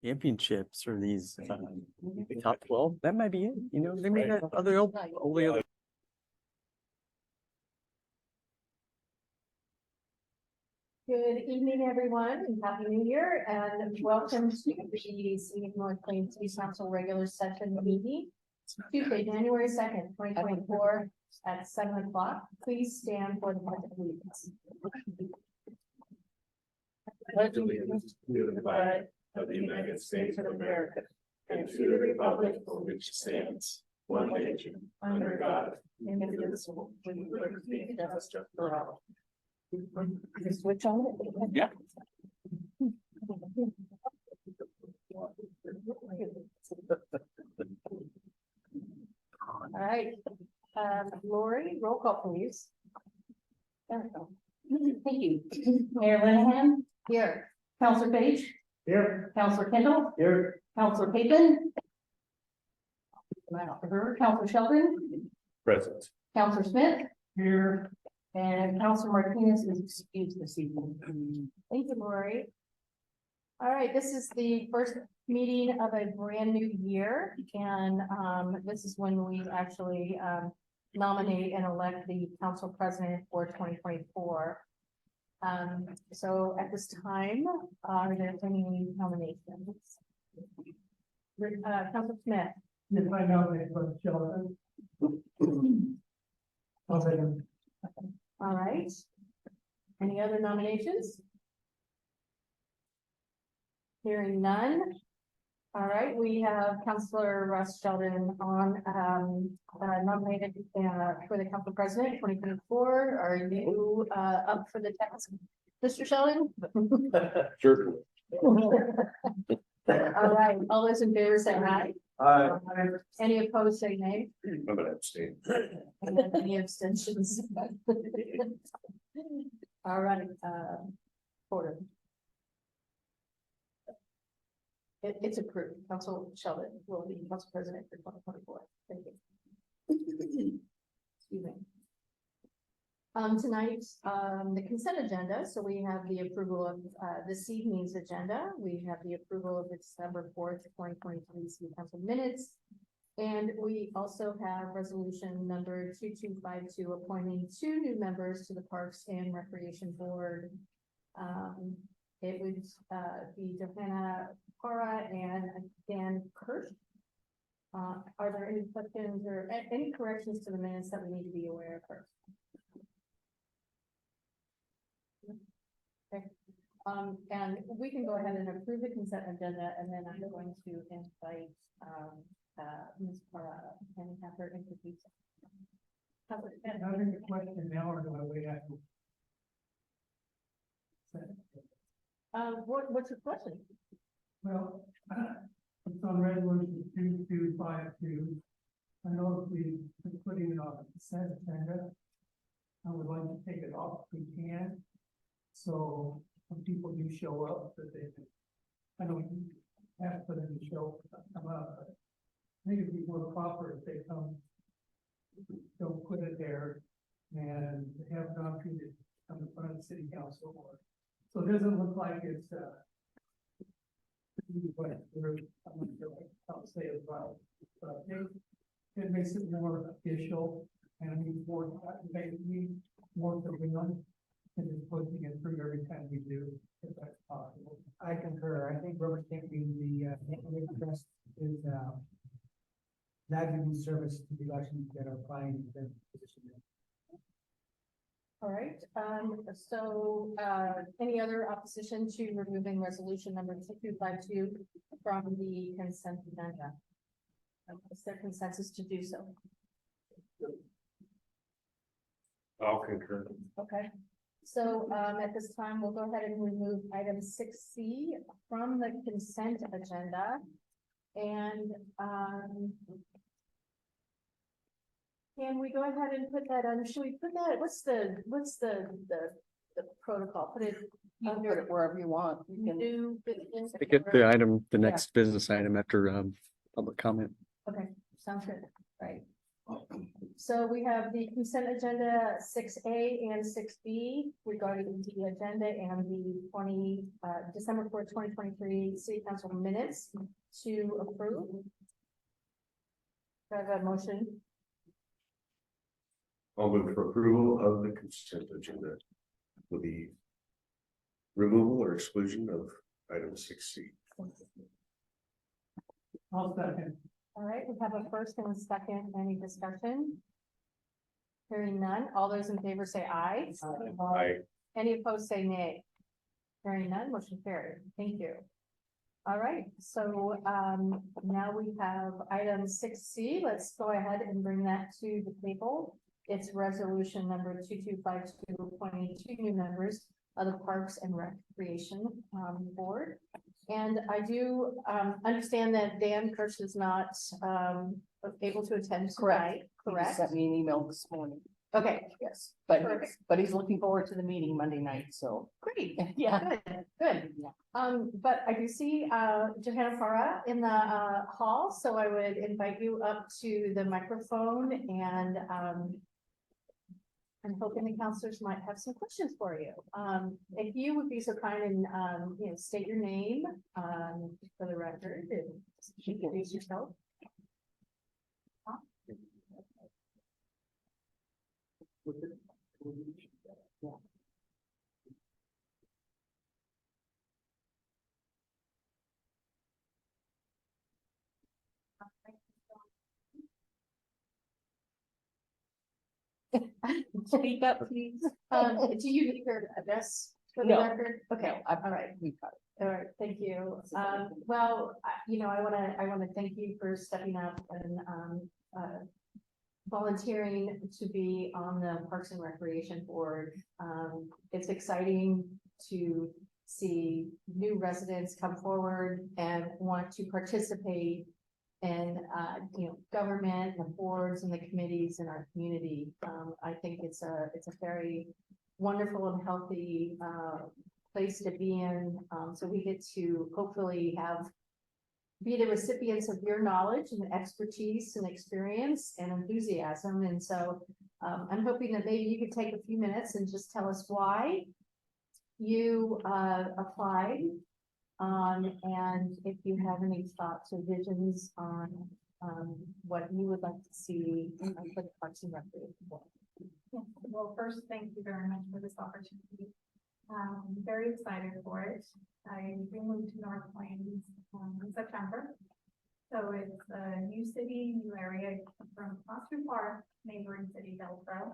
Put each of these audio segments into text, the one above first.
championships or these top 12, that might be it. You know, they may have only other. Good evening, everyone, and Happy New Year, and welcome to the Scenic North Plains City Council regular session meeting. Tuesday, January 2nd, 2024 at 7 o'clock. Please stand for the pledge of allegiance. Pledge allegiance to the flag of the United States of America and to the republic for which it stands, one nation, under God, indivisible, with liberty and justice for all. Switch on it. Yeah. All right, Lori, roll call, please. There we go. Thank you. Mayor Linehan, Here. Councilor Page, Here. Councilor Kendall, Here. Councilor Payton. Councilor Sheldon, Present. Councilor Smith, Here. and Councilor Martinez is excused this evening. Thank you, Lori. All right, this is the first meeting of a brand new year, and this is when we actually nominate and elect the council president for 2024. So at this time, are there any nominations? Councilor Smith. If I nominate for Sheldon. I'll take him. All right. Any other nominations? Hearing none. All right, we have Councilor Russ Sheldon on nominated for the council president 2024. Are you up for the task, Mr. Sheldon? Sure. All right, all those in favor say aye. Any opposed say nay. I'm gonna abstain. And then any abstentions? All right, Porter. It's approved. Council Sheldon will be council president for 2024. Thank you. Excuse me. Tonight, the consent agenda. So we have the approval of this evening's agenda. We have the approval of the December 4th, 2023 city council minutes. And we also have resolution number 2252 appointing 2 new members to the Parks and Recreation Board. It would be Johanna Para and Dan Kirsch. Are there any questions or any corrections to the minutes that we need to be aware of first? Okay. And we can go ahead and approve the consent agenda, and then I'm going to invite Ms. Para and have her introduce. Having a question now, or do I wait after? What's your question? Well, it's on resolution 2252. I know if we've been putting it on the consent agenda, I would like to take it off if we can. So when people do show up, that they, I know you have for them to show come up, but I think it'd be more proper if they come, don't put it there and have an opportunity to come in front of the city council board. So it doesn't look like it's what I'm not sure how to say it well, but it makes it more official and more more for everyone and just posting it through every time we do, if that's possible. I concur. I think rubber stamping the trust is not giving service to the elections that are applying to the position. All right, so any other opposition to removing resolution number 2252 from the consent agenda? Is there consensus to do so? I'll concur. Okay, so at this time, we'll go ahead and remove item 6C from the consent agenda. And can we go ahead and put that on? Should we put that? What's the protocol? Put it under it wherever you want. You can new business. I get the item, the next business item after public comment. Okay, sounds good. Right. So we have the consent agenda 6A and 6B regarding the agenda and the December 4th, 2023 city council minutes to approve. Do I have a motion? I'll move for approval of the consent agenda with the removal or exclusion of item 6C. I'll second. All right, we have a first and a second. Any discussion? Hearing none. All those in favor say aye. I Any opposed say nay. Hearing none, motion carried. Thank you. All right, so now we have item 6C. Let's go ahead and bring that to the table. It's resolution number 2252, appointing 2 new members of the Parks and Recreation Board. And I do understand that Dan Kirsch is not able to attend tonight, He correct? sent me an email this morning. Okay, Yes, Perfect. but he's looking forward to the meeting Monday night, so. great. Yeah. Good. But I do see Johanna Farah in the hall, so I would invite you up to the microphone and I'm hoping the counselors might have some questions for you. If you would be so kind and state your name for the record and introduce yourself. Speak up, please. Do you need her address for the No. record? Okay, All right. We've got it. All right, thank you. Well, I wanna thank you for stepping up and volunteering to be on the Parks and Recreation Board. It's exciting to see new residents come forward and want to participate in, government, the boards and the committees in our community. I think it's a very wonderful and healthy, place to be in. So we get to hopefully be the recipients of your knowledge and expertise and experience and enthusiasm. And so I'm hoping that maybe you could take a few minutes and just tell us why you applied. And if you have any thoughts or visions on what you would like to see for the Parks and Recreation Board. Well, first, thank you very much for this opportunity. I'm very excited for it. I moved to North Plains in September. So it's a new city, new area from not too far, neighboring city, Hillsborough.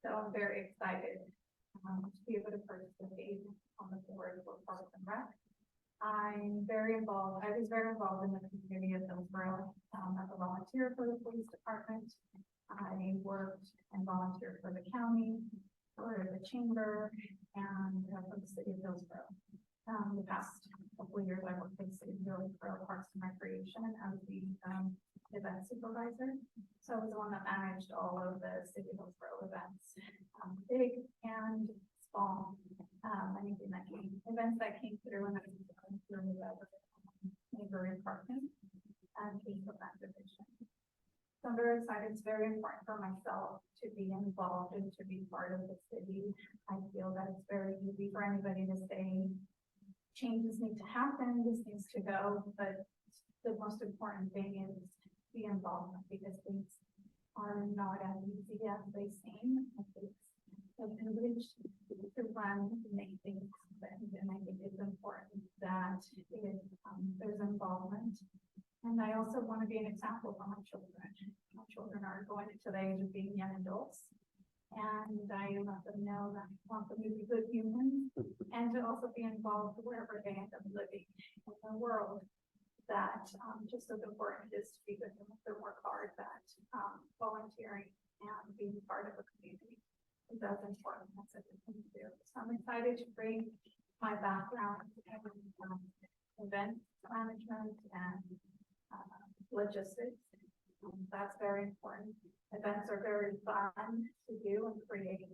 So I'm very excited to be able to participate on the board for Parks and Rec. I'm very involved. I was very involved in the community of Hillsborough as a volunteer for the police department. I worked and volunteered for the county, for the chamber, and for the city of Hillsborough. The past couple of years, I worked for the city of Hillsborough Parks and Recreation as the event supervisor. So I was the one that managed all of the city of Hillsborough events, big and small, anything that events that came through and I was going through the neighboring parking and case of that division. So I'm very excited. It's very important for myself to be involved and to be part of the city. I feel that it's very easy for anybody to say changes need to happen, this needs to go, but the most important thing is the involvement because things are not as easy as they seem. It's a privilege to run and make things happen, and I think it's important that there's involvement. And I also want to be an example for my children. My children are going into the age of being young adults. And I let them know that I want them to be good humans and to also be involved wherever they end up living in the world. That just as important it is to be good humans and work hard, that volunteering and being part of a community is as important as everything to do. So I'm excited to bring my background in event management and logistics. That's very important. Events are very fun to do and create,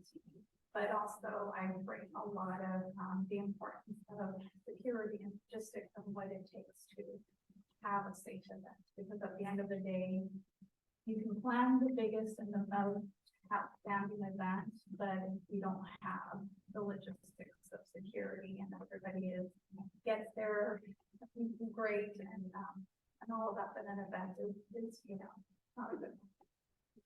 but also I bring a lot of the importance of security and logistics and what it takes to have a safe event. Because at the end of the day, you can plan the biggest and the most outstanding event, but if you don't have the logistics of security and everybody gets there, great, and all of that, but an event is, you know, not a good one.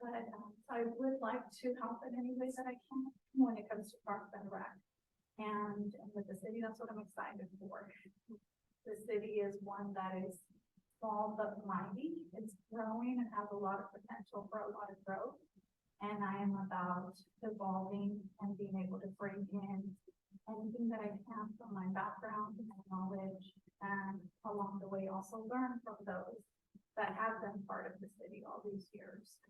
But I would like to help in any way that I can when it comes to Parks and Rec. And with the city, that's what I'm excited for. The city is one that is small but mighty. It's growing and has a lot of potential for a lot of growth. And I am about evolving and being able to bring in anything that I can from my background and my knowledge, and along the way also learn from those that have been part of the city all these years.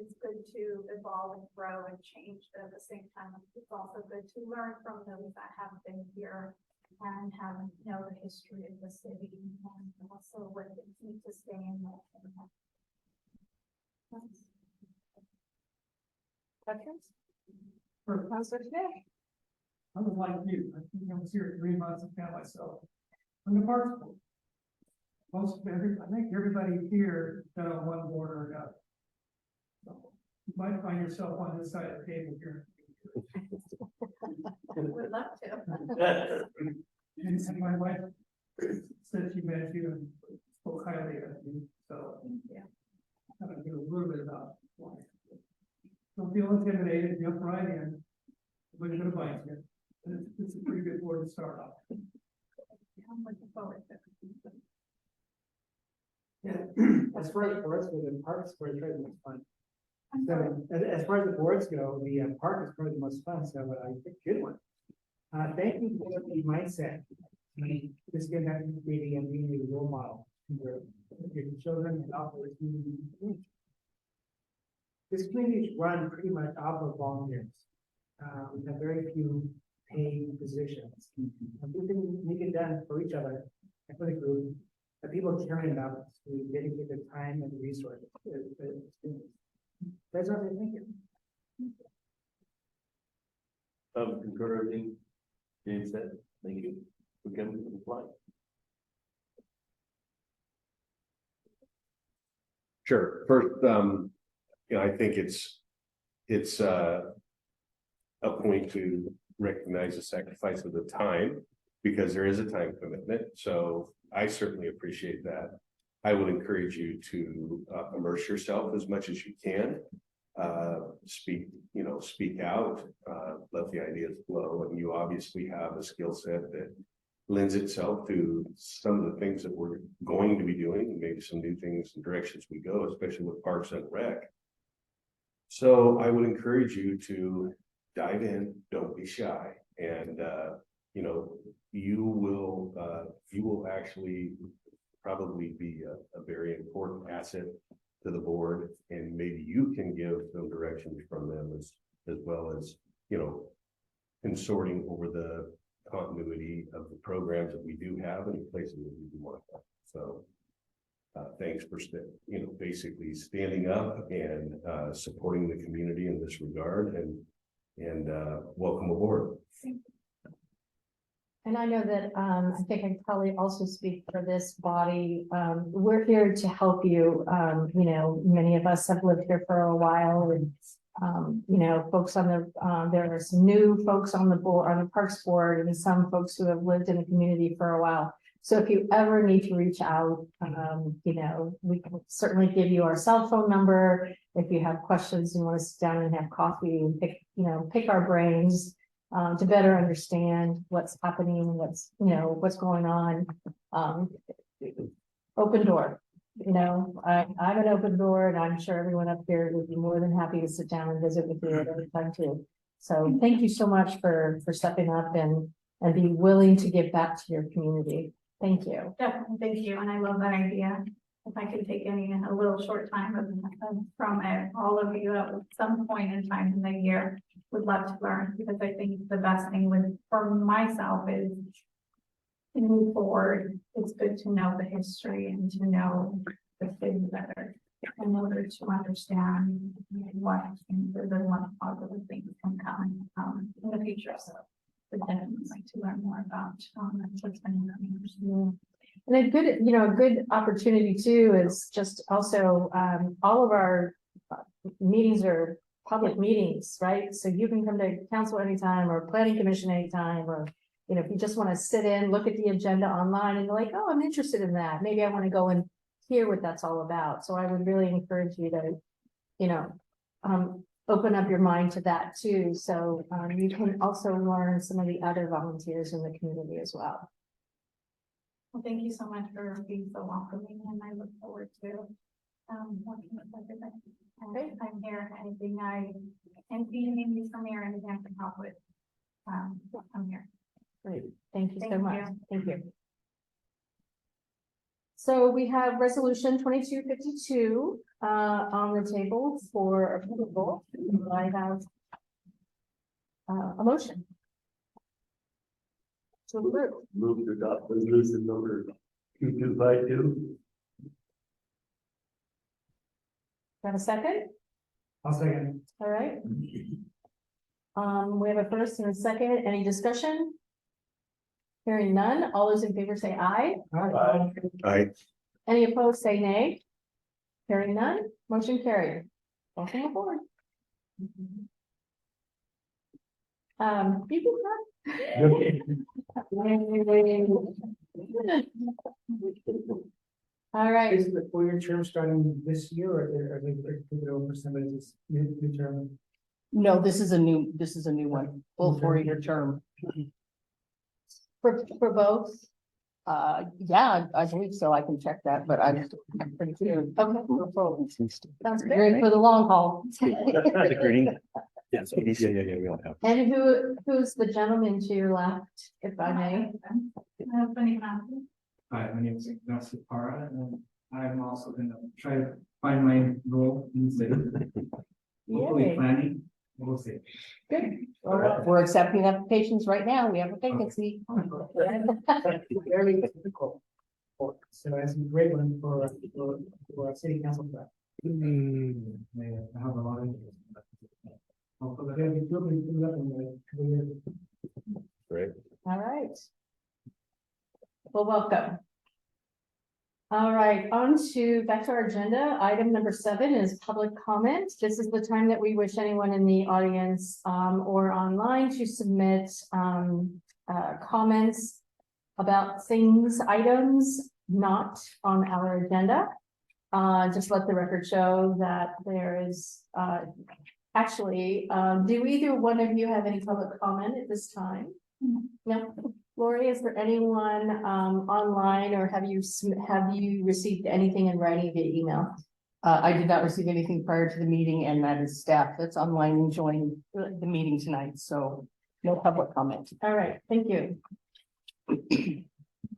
It's good to evolve and grow and change, but at the same time, it's also good to learn from those that have been here and have know the history of the city and also what things need to stay in there. Questions? For Councilor Smith? I was like you, I think I was here 3 months and found myself on the Parks Board. I think everybody here got on one board or another. So, you might find yourself on this side of the table here. Would love to. And my wife said she met you and spoke highly of you, so. Yeah. I'm gonna do a little bit about why. Don't feel intimidated, jump right in. Nobody's gonna bite you. It's a pretty good board to start off. I'm looking forward to it. Yeah, as far as the boards go, the parks were the most fun. So as far as the boards go, the park is probably the most fun, so I think good one. Thank you for the mindset. Just getting that meeting and being a role model for your children and also the community. This community is run pretty much off of volunteers. We have very few paid positions. And we can make it done for each other and for the group. The people caring about to dedicate their time and resources. That's what I'm thinking. Concur everything James said. Thank you. We can reply. Sure. First, you know, I think it's a point to recognize the sacrifice of the time, because there is a time commitment. So I certainly appreciate that. I would encourage you to immerse yourself as much as you can. Speak out, let the ideas flow. And you obviously have a skill set that lends itself to some of the things that we're going to be doing, and maybe some new things and directions we go, especially with Parks and Rec. So I would encourage you to dive in, don't be shy. And, you know, you will actually probably be a very important asset to the board, and maybe you can give some directions from them as well as, you know, consorting over the continuity of the programs that we do have and the places that we do want to go. So thanks for basically standing up and supporting the community in this regard, and welcome aboard. And I know that, I think I can probably also speak for this body. We're here to help you. You know, many of us have lived here for a while, and, you know, folks on the, there are some new folks on the board, on the Parks Board, and some folks who have lived in the community for a while. So if you ever need to reach out, you know, we can certainly give you our cell phone number. If you have questions and want to sit down and have coffee and pick our brains, to better understand what's happening, what's going on. Open door, you know, I'm an open door, and I'm sure everyone up here would be more than happy to sit down and visit with you at any time too. So thank you so much for stepping up and be willing to give back to your community. Thank you. Definitely, thank you, and I love that idea. If I could take a little short time from all of you at some point in time in the year, would love to learn, because I think the best thing for myself is to move forward. It's good to know the history and to know the things better in order to understand what positive things can come in the future. So would definitely like to learn more about what's been happening. And a good, a good opportunity too is just also, all of our meetings are public meetings, right? So you can come to council anytime or planning commission anytime, or, if you just want to sit in, look at the agenda online and you're like, oh, I'm interested in that. Maybe I want to go and hear what that's all about. So I would really encourage you to, open up your mind to that too. So, you can also learn some of the other volunteers in the community as well. Well, thank you so much for being so welcoming, and I look forward to working with everybody. Great. I'm here, anything I can see, maybe from here, anything I can help with. I'm here. Great, thank you so Thank much. you. Thank you. So we have resolution 2252 on the table for approval. I have a motion. To approve. Move to adopt resolution number 2252. Have a second? I'll second. All right. We have a first and a second. Any discussion? Hearing none. All those in favor say aye. I, Any opposed, say nay. Hearing none. Motion carried. Welcome aboard. You can All right. Is the 4-year term starting this year, or are they taking it over for somebody who's new term? No, this is a new one, full 4-year term. For both. Yeah, I believe so. I can check that, but I'm pretty sure. Okay. Sounds You're in great. for the long haul. Yes, yeah, we all have. And who's the gentleman to your left, if I may? Hi, my name is Ignacio Parra, and I'm also gonna try to find my role in the city. Hopefully Yay. planning, we'll see. Good. We're accepting applications right now. We have a vacancy. Very difficult. So that's a great one for a city council. But I have a lot of interest. Hopefully, they're gonna be doing it up in the couple years. right? All right. Well, welcome. All right, back to our agenda. Item number 7 is public comment. This is the time that we wish anyone in the audience or online to submit comments about things, items not on our agenda. Just let the record show that there is actually, do either one of you have any public comment at this time? No. Lori, is there anyone online, or have you received anything in writing via email? I did not receive anything prior to the meeting, and that is staff that's online enjoying the meeting tonight, so no public comment. All right, thank you.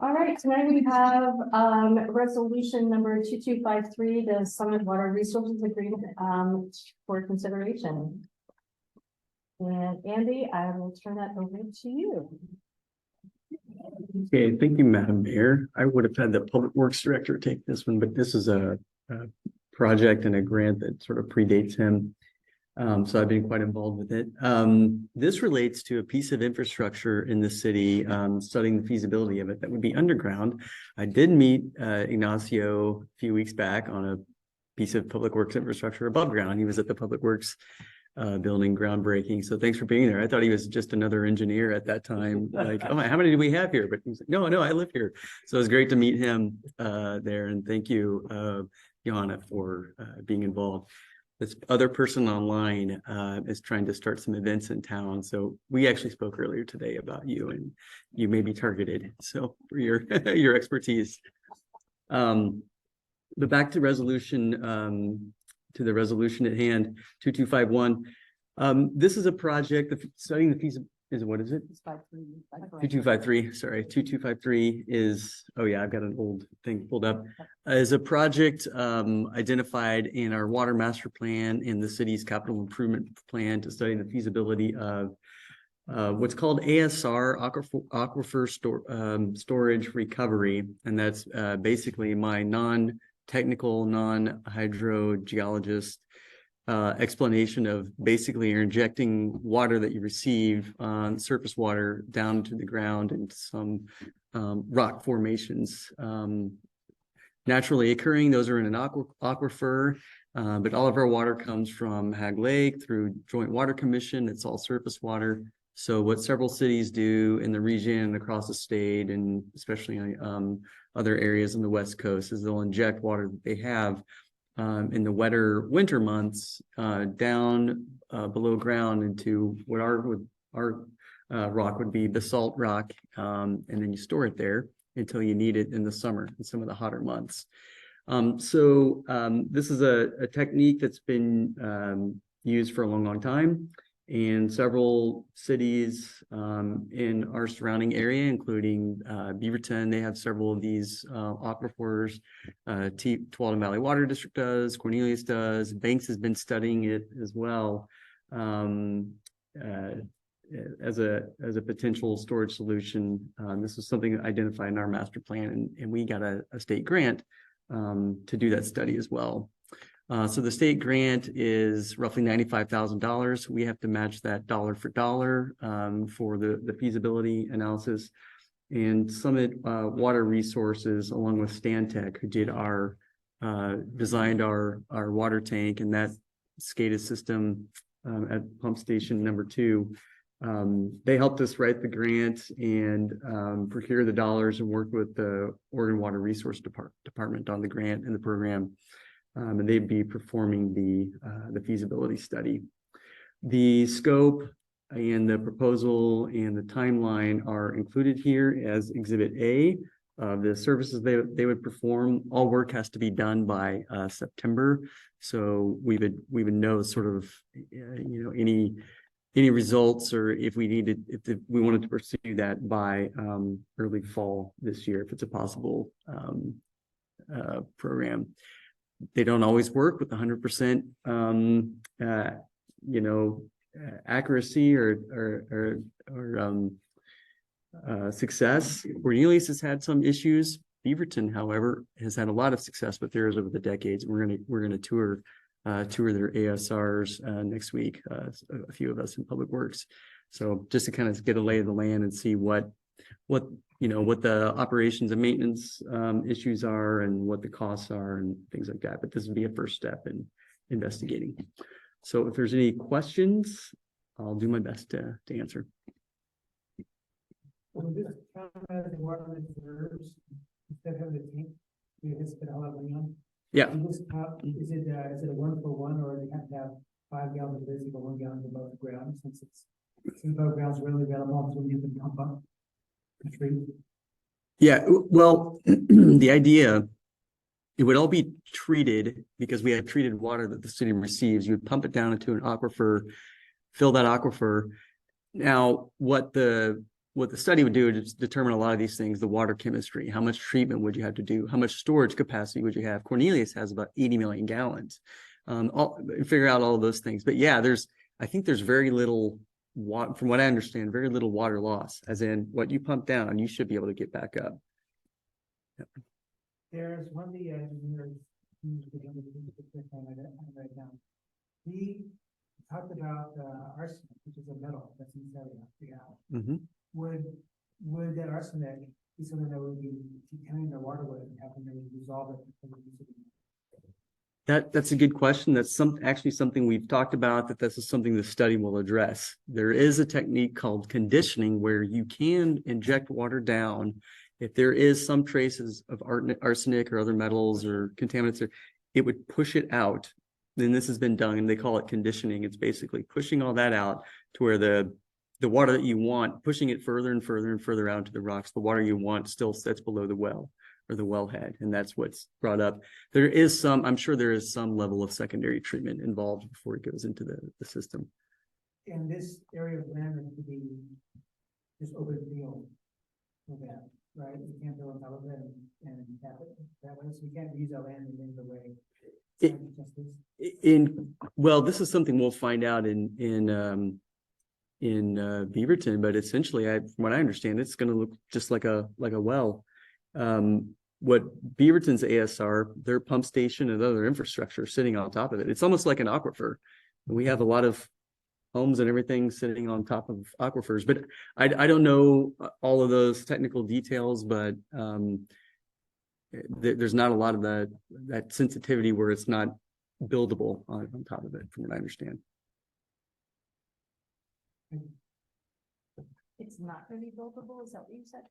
All right, tonight we have resolution number 2253, the Summit Water Resources Agreement for consideration. And Andy, I will turn that over to you. Okay, thank you, Madam Mayor. I would have had the Public Works Director take this one, but this is a project and a grant that sort of predates him. So I've been quite involved with it. This relates to a piece of infrastructure in the city, studying the feasibility of it that would be underground. I did meet Ignacio a few weeks back on a piece of public works infrastructure above ground. He was at the Public Works building groundbreaking. So thanks for being there. I thought he was just another engineer at that time. Like, oh my, how many do we have here? But he's like, no, I live here. So it was great to meet him there. And thank you, Johanna, for being involved. This other person online is trying to start some events in town. So we actually spoke earlier today about you, and you may be targeted. So for your your expertise. But back to resolution, to the resolution at hand, 2251. This is a project of studying the feasibility. What is it? 2253, sorry, 2253 is, oh yeah, I've got an old thing pulled up, is a project identified in our water master plan in the city's capital improvement plan to study the feasibility of what's called ASR, aquifer storage recovery. And that's basically my non-technical, non-hydrogeologist explanation of basically you're injecting water that you receive surface water down to the ground into some rock formations naturally occurring. Those are in an aquifer, but all of our water comes from Hag Lake through Joint Water Commission. It's all surface water. So what several cities do in the region and across the state, and especially other areas on the West Coast, is they'll inject water that they have in the wetter winter months down below ground into what our rock would be, basalt rock, and then you store it there until you need it in the summer in some of the hotter months. This is a technique that's been used for a long time, and several cities in our surrounding area, including Beaverton, they have several of these aquifers. Tualatin Valley Water District does, Cornelius does, Banks has been studying it as well as a potential storage solution. This is something identified in our master plan, and we got a state grant to do that study as well. So the state grant is roughly $95,000. We have to match that dollar for dollar for the feasibility analysis. And Summit Water Resources, along with Stantec, who did designed our water tank and that SCADA system at pump station number 2. They helped us write the grant and procure the dollars and work with the Oregon Water Resource Department on the grant and the program. And they'd be performing the feasibility study. The scope and the proposal and the timeline are included here as Exhibit A. The services they would perform. All work has to be done by September, so we would know sort of any results, or if we wanted to pursue that by early fall this year, if it's a possible program. They don't always work with 100% accuracy or success. Cornelius has had some issues. Beaverton, however, has had a lot of success with theirs over the decades. We're gonna tour their ASRs next week. A few of us in Public Works. So just to kind of get a lay of the land and see what the operations and maintenance issues are and what the costs are and things like that. But this would be a first step in investigating. So if there's any questions, I'll do my best to answer. Well, this count as the water reserves instead of the tank, you just put a lot of money on. Yeah. Is it a 1-for-1, or do you have to have 5 gallons of this, you go 1 gallon above the ground, since above ground is really available, so you can pump up the tree? Yeah, well, the idea, it would all be treated because we have treated water that the city receives. You would pump it down into an aquifer, fill that aquifer. Now, what the study would do is determine a lot of these things, the water chemistry, how much treatment would you have to do, how much storage capacity would you have. Cornelius has about 80 million gallons. Figure out all of those things. But yeah, I think there's very little water, from what I understand, very little water loss, as in what you pump down, you should be able to get back up. Yep. There's one of the engineers right now. He talked about arsenic, which is a metal that's inside the gal. Mm-hmm. Would that arsenic be something that would be contaminating the water with and having to dissolve it? That's a good question. That's actually something we've talked about, this is something the study will address. There is a technique called conditioning where you can inject water down. If there is some traces of arsenic or other metals or contaminants, it would push it out. Then this has been done, and they call it conditioning. It's basically pushing all that out to where the water that you want, pushing it further and further and further out to the rocks. The water you want still sits below the well or the wellhead, and that's what's brought up. I'm sure there is some level of secondary treatment involved before it goes into the system. And this area of land is to be just open field for that, right? You can't build on top of it and tap it that way, so you can't use that land in any way. Well, this is something we'll find out in Beaverton, but essentially, from what I understand, it's going to look just like a well. what Beaverton's ASR, their pump station and other infrastructure sitting on top of it. It's almost like an aquifer. We have a lot of homes and everything sitting on top of aquifers, but I don't know all of those technical details, but there's not a lot of that sensitivity where it's not buildable on top of it, from what I understand. It's not really buildable, is that what you said?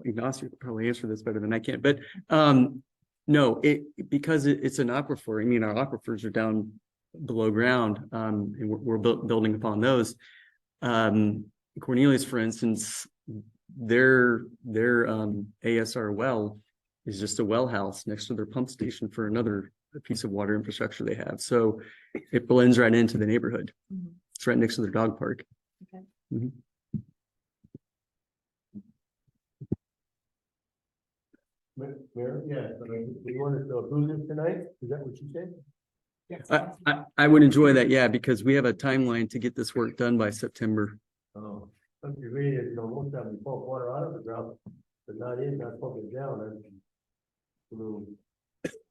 Ignacio could probably answer this better than I can, but no, because it's an aquifer. I mean, our aquifers are down below ground, and we're building upon those. Cornelius, for instance, their ASR well is just a well house next to their pump station for another piece of water infrastructure they have. So it blends right into the neighborhood. Mhm. It's right next to their dog park. Okay. Mhm. Mayor, yeah, so you want to approve this tonight? Is that what you said? I would enjoy that, yeah, because we have a timeline to get this work done by September. Oh, I'm reading it, most time we pump water out of the ground, but not pumping down, that's a little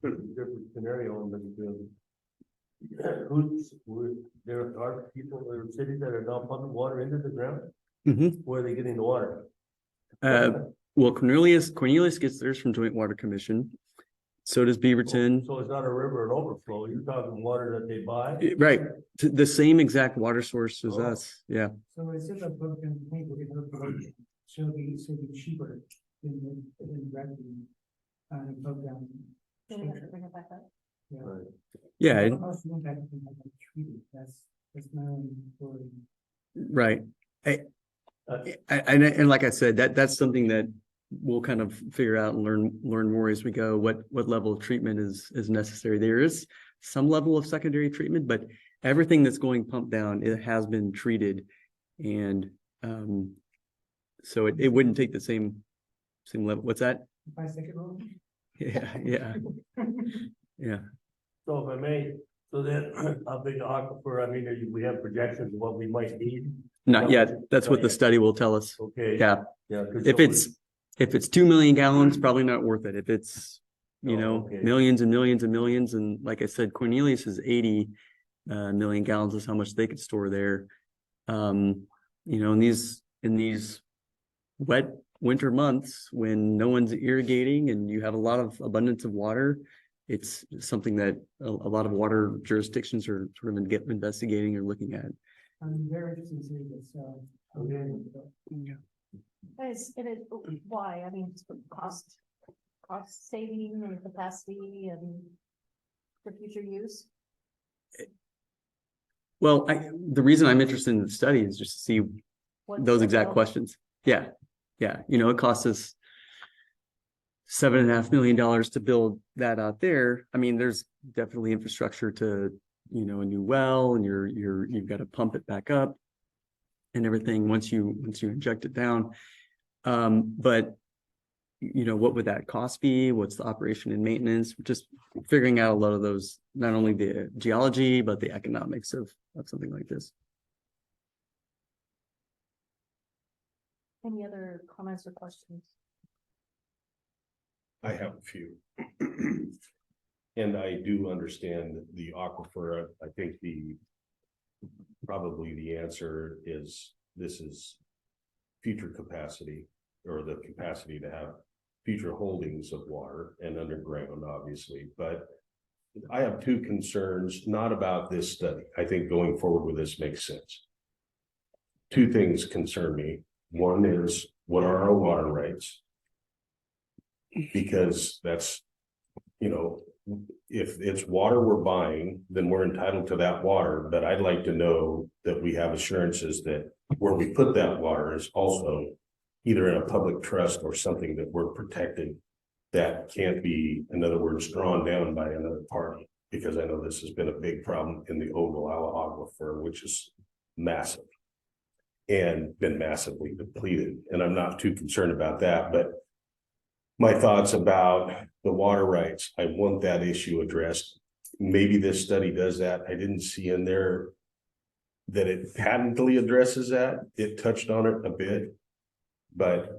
different scenario, but there are people, there are cities that are now pumping water into the ground, Mhm. where are they getting the water? Well, Cornelius gets theirs from Joint Water Commission. So does Beaverton. So it's not a river and overflow, you're talking water that they buy? Right, the same exact water source as Oh. us, yeah. So instead of putting, we're gonna put, should be cheaper than renting. And put down. Then we have to bring it back up. Yeah, That's not for. right. And like I said, that's something that we'll kind of figure out and learn more as we go, what level of treatment is necessary. There is some level of secondary treatment, but everything that's going pumped down, it has been treated. And so it wouldn't take the same level. What's that? 5 second rule? Yeah. Yeah. So if I may, so then, how big the aquifer, I mean, we have projections of what we might need, Not yet. That's what the study will tell us. okay? Yeah. Yeah. 'cause If it's 2 million gallons, probably not worth it. If it's, Oh, okay. millions and millions and millions, and like I said, Cornelius is 80 million gallons is how much they could store there. In these wet winter months when no one's irrigating and you have a lot of abundance of water, it's something that a lot of water jurisdictions are sort of investigating or looking at. I'm very interested to see this, so. Why? I mean, it's for cost saving and capacity and for future use. Well, the reason I'm interested in the study is just to see those exact questions. Yeah. It costs us $7.5 million to build that out there. I mean, there's definitely infrastructure to, a new well, and you've got to pump it back up and everything once you inject it down. But what would that cost be? What's the operation and maintenance? Just figuring out a lot of those, not only the geology, but the economics of something like this. Any other comments or questions? I have a few. And I do understand the aquifer. I think probably the answer is this is future capacity, or the capacity to have future holdings of water and underground, obviously. But I have two concerns, not about this study. I think going forward with this makes sense. Two things concern me. One is, what are our water rights? Because that's, if it's water we're buying, then we're entitled to that water. But I'd like to know that we have assurances that where we put that water is also either in a public trust or something that we're protecting, that can't be, in other words, drawn down by another party. Because I know this has been a big problem in the Ogallala Aquifer, which is massive and been massively depleted. And I'm not too concerned about that, but my thoughts about the water rights, I want that issue addressed. Maybe this study does that. I didn't see in there that it patently addresses that. It touched on it a bit, but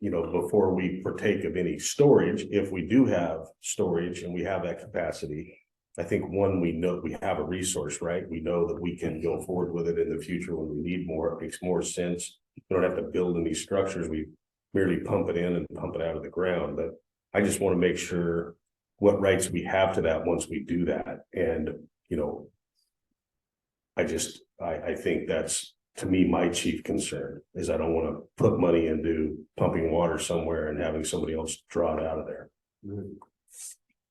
you know, before we partake of any storage, if we do have storage and we have that capacity, I think one, we know we have a resource, right? We know that we can go forward with it in the future when we need more. It makes more sense. We don't have to build in these structures. We merely pump it in and pump it out of the ground. But I just want to make sure what rights we have to that once we do that. And, you know, I think that's, to me, my chief concern is I don't want to put money into pumping water somewhere and having somebody else draw it out of there.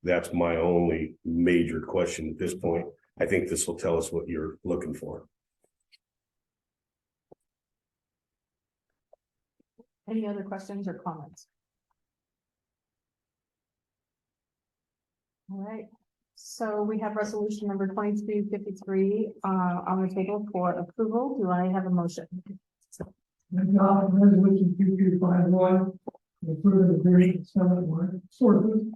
That's my only major question at this point. I think this will tell us what you're looking for. Any other questions or comments? All right, so we have resolution number 2253 on the table for approval. Do I have a motion? Adopt resolution 2251, approve the Green Summit Water Sources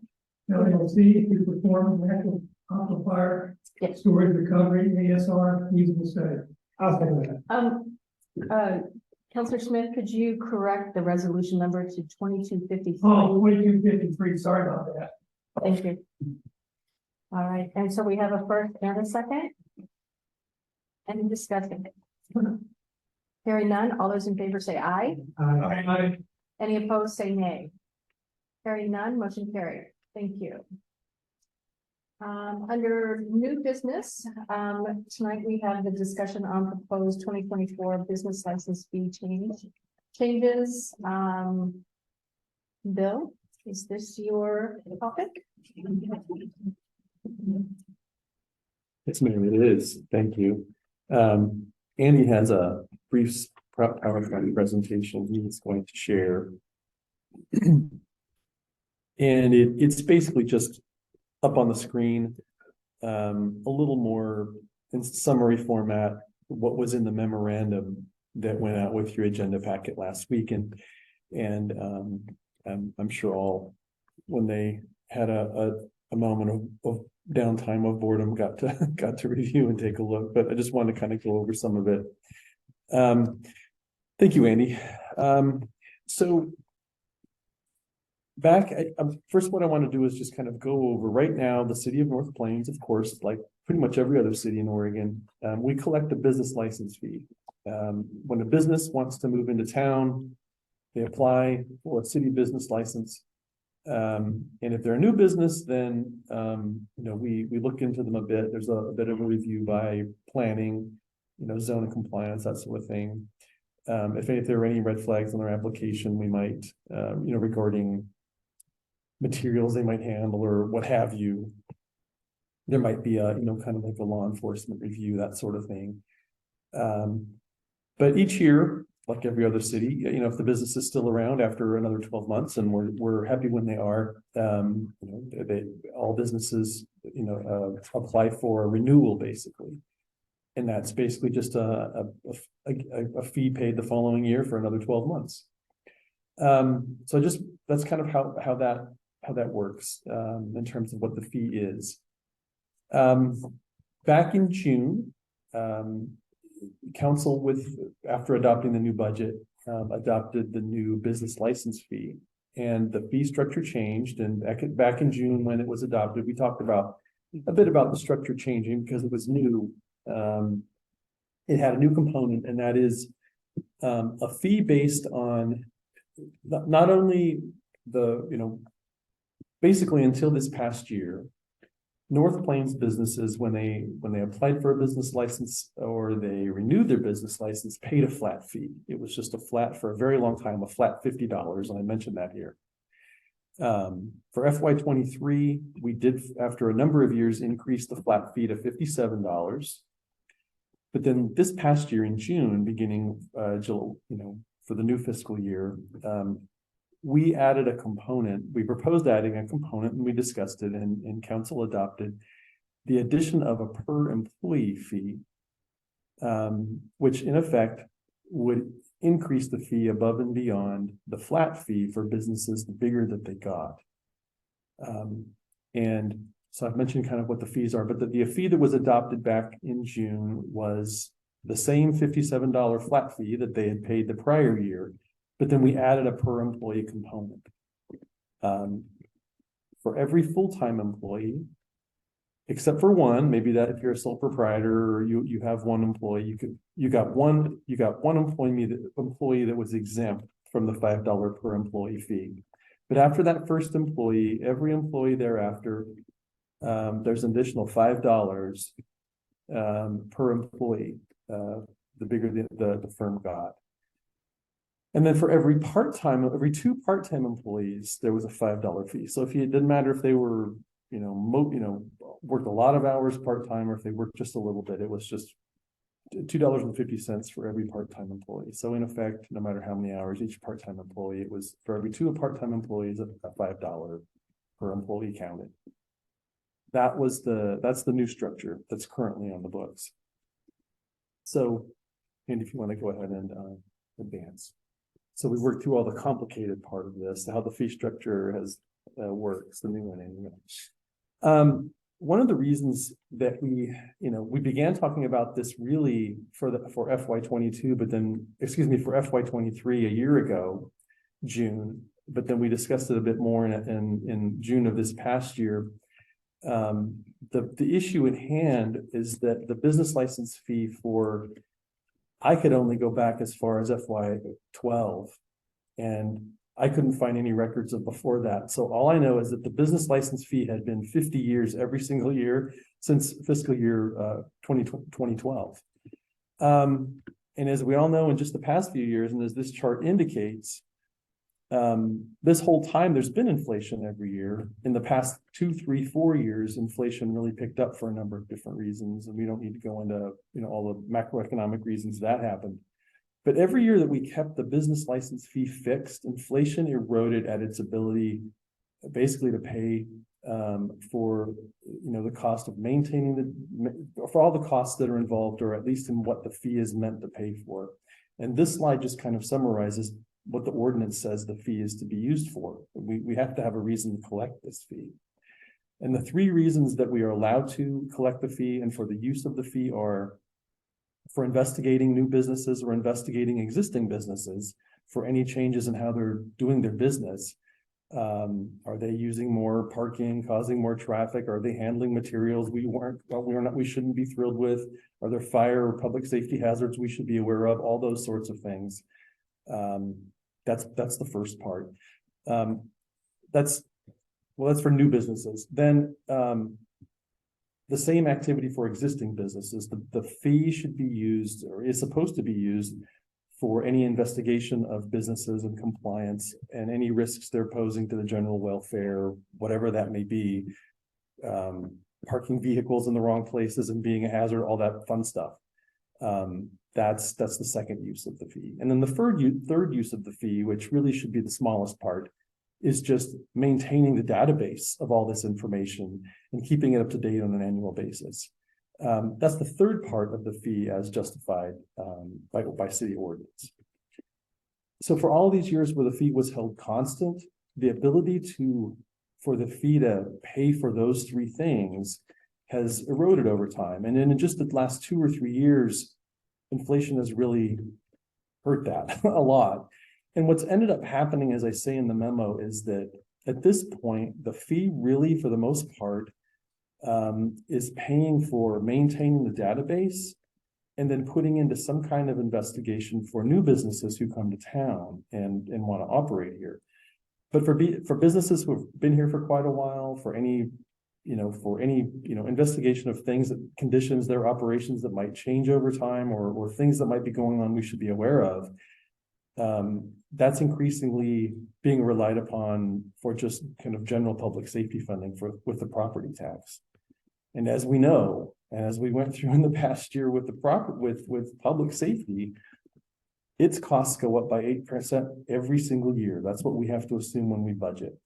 LLC to perform natural aquifer Yes. storage recovery ASR feasible study. I'll second that. Counselor Smith, could you correct the resolution number to 2253? Oh, 2253, sorry about that. Thank you. All right, and so we have a first and a second. Any discussion? Hearing none, all those in favor say aye. Aye. Any opposed, say nay. Hearing none, motion carried. Thank you. Under new business, tonight we have the discussion on proposed 2024 business license fee changes. Bill, is this your topic? Yes, ma'am, it is. Thank you. Andy has a brief PowerPoint presentation he's going to share. And it's basically just up on the screen, a little more in summary format, what was in the memorandum that went out with your agenda packet last week. And I'm sure all, when they had a moment of downtime of boredom, got to review and take a look, but I just wanted to kind of go over some of it. Thank you, Andy. So back, first what I want to do is just kind of go over right now, the city of North Plains, of course, like pretty much every other city in Oregon, we collect a business license fee. When a business wants to move into town, they apply for a city business license. And if they're a new business, then we look into them a bit. There's a bit of a review by planning, zone of compliance, that sort of thing. If there are any red flags on their application, we might, regarding materials they might handle or what have you, there might be a, kind of like a law enforcement review, that sort of thing. But each year, like every other city, if the business is still around after another 12 months, and we're happy when they are, all businesses, apply for a renewal basically. And that's basically just a fee paid the following year for another 12 months. So that's kind of how that works in terms of what the fee is. Back in June, council, after adopting the new budget, adopted the new business license fee, and the fee structure changed. And back in June, when it was adopted, we talked a bit about the structure changing because it was new. It had a new component, and that is a fee based on not only basically until this past year, North Plains businesses, when they applied for a business license or they renewed their business license, paid a flat fee. It was just a flat, for a very long time, a flat $50, and I mentioned that here. For FY23, we did, after a number of years, increase the flat fee to $57. But then this past year in June, beginning for the new fiscal year, we added a component. We proposed adding a component, and we discussed it, and council adopted the addition of a per employee fee, which in effect would increase the fee above and beyond the flat fee for businesses the bigger that they got. And so I've mentioned kind of what the fees are, but the fee that was adopted back in June was the same $57 flat fee that they had paid the prior year, but then we added a per employee component. For every full-time employee, except for one, maybe that if you're a sole proprietor or you have one employee, you got one employee that was exempt from the $5 per employee fee. But after that first employee, every employee thereafter, there's an additional $5 per employee, the bigger the firm got. And then for every two part-time employees, there was a $5 fee. So it didn't matter if they were, worked a lot of hours part-time, or if they worked just a little bit, it was just $2.50 for every part-time employee. So in effect, no matter how many hours each part-time employee, it was for every two part-time employees, a $5 per employee counted. That's the new structure that's currently on the books. So, and if you want to go ahead and advance. So we worked through all the complicated part of this, how the fee structure has works, the new one anyway. One of the reasons that we began talking about this really for FY22, but then, for FY23 a year ago, June, but then we discussed it a bit more in June of this past year. The issue at hand is that the business license fee I could only go back as far as FY12, and I couldn't find any records of before that. So all I know is that the business license fee had been 50 years every single year since fiscal year 2012. And as we all know, in just the past few years, and as this chart indicates, this whole time there's been inflation every year. In the past 2, 3, 4 years, inflation really picked up for a number of different reasons, and we don't need to go into all the macroeconomic reasons that happened. But every year that we kept the business license fee fixed, inflation eroded at its ability basically to pay for the cost of maintaining for all the costs that are involved, or at least in what the fee is meant to pay for. And this slide just kind of summarizes what the ordinance says the fee is to be used for. We have to have a reason to collect this fee. And the 3 reasons that we are allowed to collect the fee and for the use of the fee are for investigating new businesses or investigating existing businesses for any changes in how they're doing their business. Are they using more parking, causing more traffic? Are they handling materials we shouldn't be thrilled with? Are there fire or public safety hazards we should be aware of? All those sorts of things. That's the first part. That's for new businesses. Then the same activity for existing businesses. The fee should be used, or is supposed to be used, for any investigation of businesses and compliance and any risks they're posing to the general welfare, whatever that may be. Parking vehicles in the wrong places and being a hazard, all that fun stuff. That's the second use of the fee. And then the third use of the fee, which really should be the smallest part, is just maintaining the database of all this information and keeping it up to date on an annual basis. That's the third part of the fee as justified by city ordinance. So for all these years where the fee was held constant, the ability for the fee to pay for those 3 things has eroded over time. And then in just the last 2 or 3 years, inflation has really hurt that a lot. And what's ended up happening, as I say in the memo, is that at this point, the fee really, for the most part, is paying for maintaining the database and then putting into some kind of investigation for new businesses who come to town and want to operate here. But for businesses who have been here for quite a while, for any investigation of things, conditions, their operations that might change over time, or things that might be going on we should be aware of, that's increasingly being relied upon for just kind of general public safety funding with the property tax. And as we know, and as we went through in the past year with with public safety, its costs go up by 8% every single year. That's what we have to assume when we budget.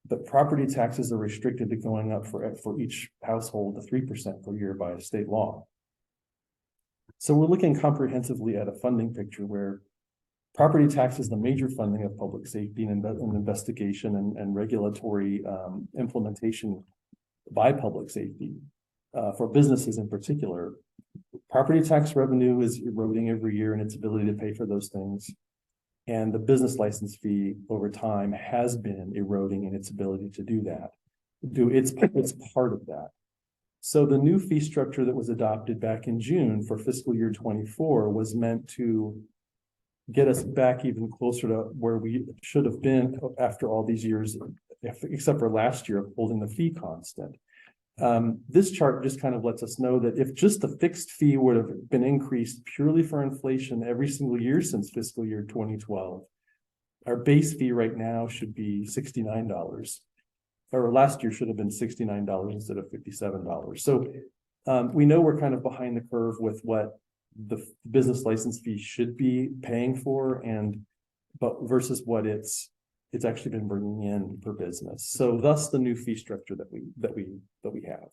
But property taxes are restricted to going up for each household to 3% per year by state law. So we're looking comprehensively at a funding picture where property tax is the major funding of public safety and investigation and regulatory implementation by public safety for businesses in particular. Property tax revenue is eroding every year in its ability to pay for those things. And the business license fee over time has been eroding in its ability to do that. It's part of that. So the new fee structure that was adopted back in June for fiscal year 24 was meant to get us back even closer to where we should have been after all these years, except for last year of holding the fee constant. This chart just kind of lets us know that if just the fixed fee would have been increased purely for inflation every single year since fiscal year 2012, our base fee right now should be $69. Or last year should have been $69 instead of $57. So we know we're kind of behind the curve with what the business license fee should be paying for, but versus what it's actually been bringing in per business. So thus the new fee structure that we have.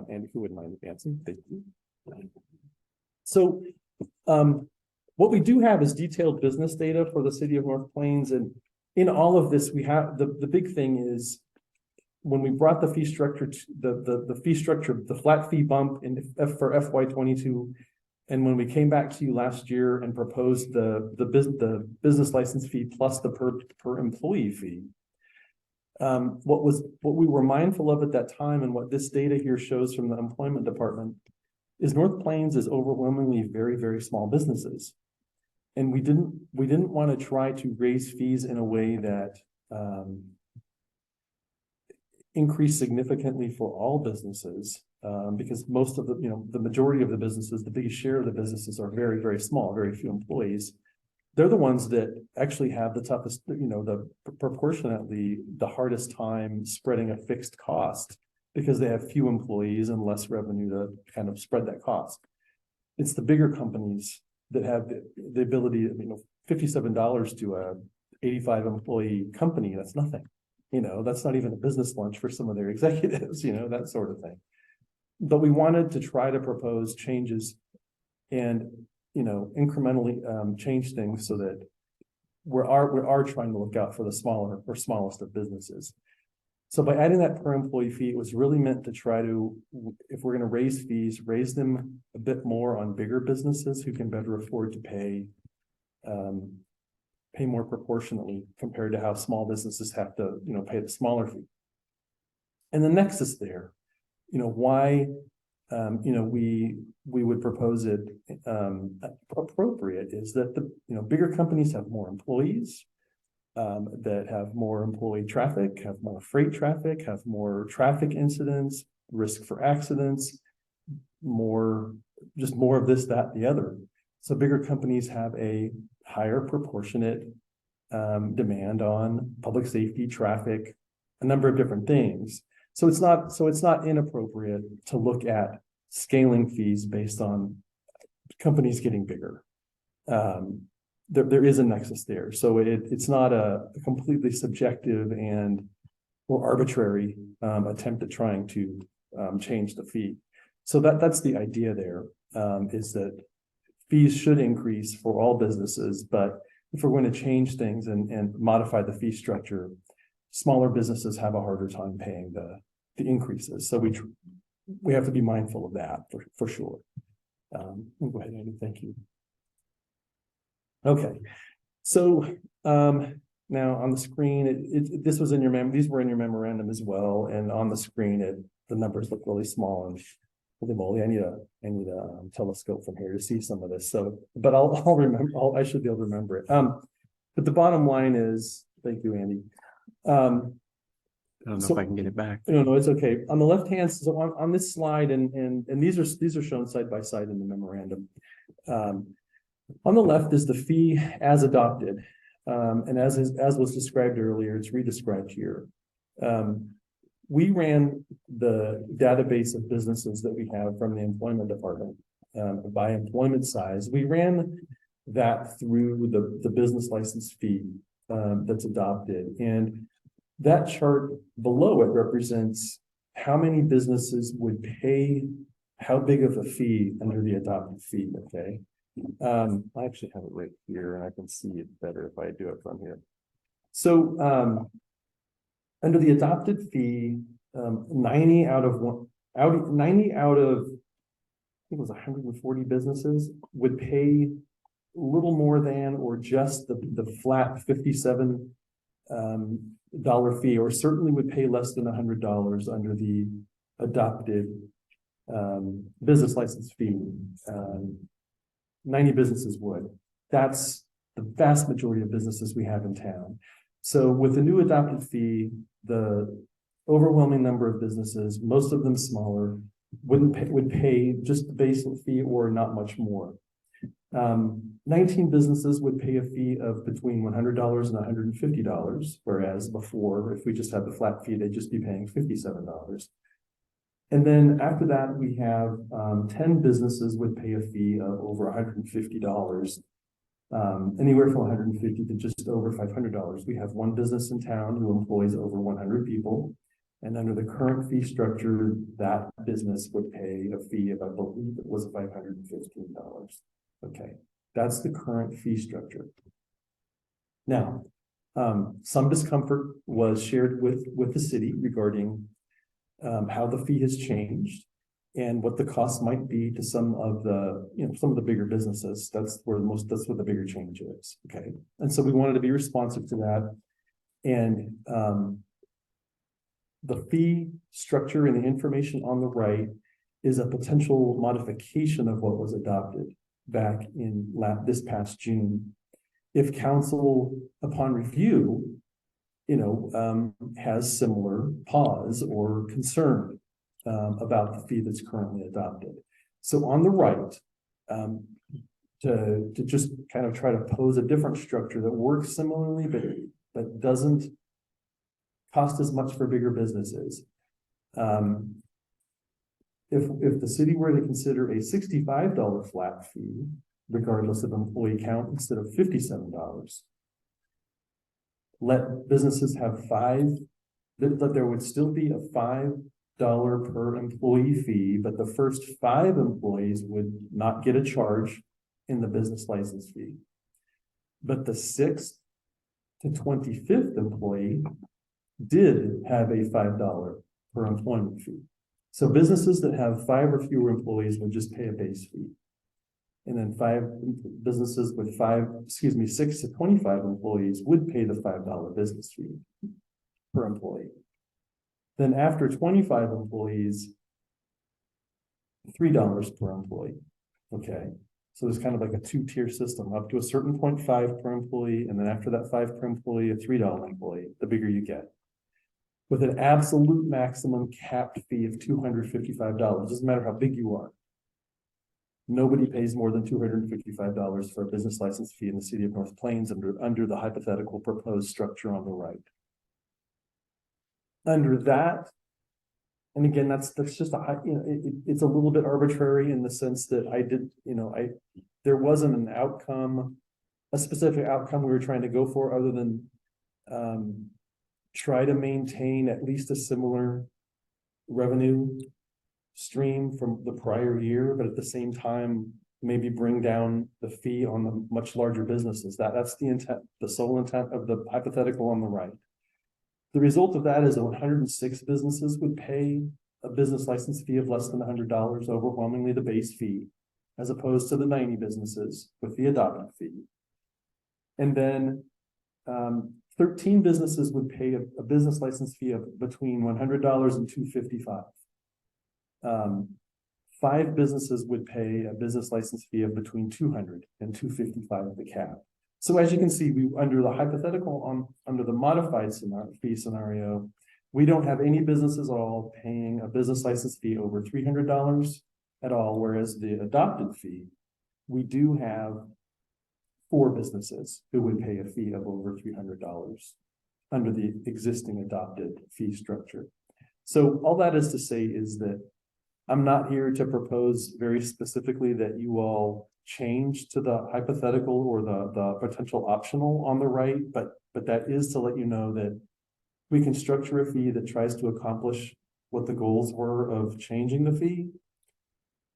Andy, if you wouldn't mind advancing, thank you. So what we do have is detailed business data for the city of North Plains, and in all of this, we have the big thing is when we brought the fee structure to the fee structure, the flat fee bump for FY22. And when we came back to you last year and proposed the business license fee plus the per employee fee, what we were mindful of at that time, and what this data here shows from the employment department, is North Plains is overwhelmingly very, very small businesses, and we didn't want to try to raise fees in a way that increased significantly for all businesses. Because most of the majority of the businesses, the biggest share of the businesses are very, very small, very few employees. They're the ones that actually have the toughest, proportionately the hardest time spreading a fixed cost because they have few employees and less revenue to kind of spread that cost. It's the bigger companies that have the ability, $57 to a 85 employee company, that's nothing. That's not even a business lunch for some of their executives, that sort of thing. But we wanted to try to propose changes and, incrementally change things so that we are trying to look out for the smaller or smallest of businesses. So by adding that per employee fee, it was really meant to try to, if we're going to raise fees, raise them a bit more on bigger businesses who can better afford to pay more proportionately compared to how small businesses have to, pay the smaller fee. And the nexus there. Why, we would propose it appropriate is that the bigger companies have more employees that have more employee traffic, have more freight traffic, have more traffic incidents, risk for accidents, more of this, that, the other. So bigger companies have a higher proportionate demand on public safety, traffic, a number of different things. So it's not inappropriate to look at scaling fees based on companies getting bigger. There is a nexus there. So it's not a completely subjective or arbitrary attempt at trying to change the fee. So that's the idea there, is that fees should increase for all businesses, but if we're going to change things and modify the fee structure, smaller businesses have a harder time paying the increases. So we have to be mindful of that for sure. Go ahead, Andy. Thank you. Okay. So now on the screen, this was in your these were in your memorandum as well. And on the screen, the numbers look really small, and holy moly, I need a telescope from here to see some of this. So, but I'll remember. I should be able to remember it. But the bottom line is, thank you, Andy. I don't know if I can get it back. No, it's okay. On the left hand, so on this slide, and these are shown side by side in the memorandum. On the left is the fee as adopted, and as was described earlier, it's redescribed here. We ran the database of businesses that we have from the employment department by employment size. We ran that through the business license fee that's adopted, and that chart below it represents how many businesses would pay how big of a fee under the adopted fee. Okay, I actually have it right here, and I can see it better if I do it from here. So under the adopted fee, 90 out of I think it was 140 businesses would pay little more than or just the flat $57 fee, or certainly would pay less than $100 under the adopted business license fee. 90 businesses would. That's the vast majority of businesses we have in town. So with the new adopted fee, the overwhelming number of businesses, most of them smaller, would pay just the basic fee or not much more. 19 businesses would pay a fee of between $100 and $150, whereas before, if we just had the flat fee, they'd just be paying $57. And then after that, we have 10 businesses would pay a fee of over $150, anywhere from $150 to just over $500. We have one business in town who employs over 100 people. And under the current fee structure, that business would pay a fee of, I believe it was $515. Okay, that's the current fee structure. Now, some discomfort was shared with the city regarding how the fee has changed and what the cost might be to some of the bigger businesses. That's where the bigger change is. Okay, and so we wanted to be responsive to that, and the fee structure and the information on the right is a potential modification of what was adopted back in this past June. If council, upon review, has similar pause or concern about the fee that's currently adopted. So on the right, to just kind of try to pose a different structure that works similarly, but doesn't cost as much for bigger businesses. If the city were to consider a $65 flat fee, regardless of employee count, instead of $57, let businesses have that there would still be a $5 per employee fee, but the first 5 employees would not get a charge in the business license fee. But the 6th to 25th employee did have a $5 per employment fee. So businesses that have 5 or fewer employees would just pay a base fee. And then 6 to 25 employees would pay the $5 business fee per employee. Then after 25 employees, $3 per employee. Okay. So there's kind of like a 2-tier system, up to a certain point, 5 per employee. And then after that 5 per employee, a $3 employee, the bigger you get. With an absolute maximum capped fee of $255. Doesn't matter how big you are. Nobody pays more than $255 for a business license fee in the city of North Plains under the hypothetical proposed structure on the right. Under that, and again, that's just it's a little bit arbitrary in the sense that there wasn't an outcome, a specific outcome we were trying to go for, other than try to maintain at least a similar revenue stream from the prior year, but at the same time, maybe bring down the fee on the much larger businesses. That's the intent, the sole intent of the hypothetical on the right. The result of that is that 106 businesses would pay a business license fee of less than $100, overwhelmingly the base fee, as opposed to the 90 businesses with the adopted fee. And then 13 businesses would pay a business license fee of between $100 and $255. 5 businesses would pay a business license fee of between $200 and $255 of the cap. So as you can see, under the hypothetical under the modified fee scenario, we don't have any businesses at all paying a business license fee over $300 at all, whereas the adopted fee, we do have 4 businesses who would pay a fee of over $300 under the existing adopted fee structure. So all that is to say is that I'm not here to propose very specifically that you all change to the hypothetical or the potential optional on the right, but that is to let you know that we can structure a fee that tries to accomplish what the goals were of changing the fee.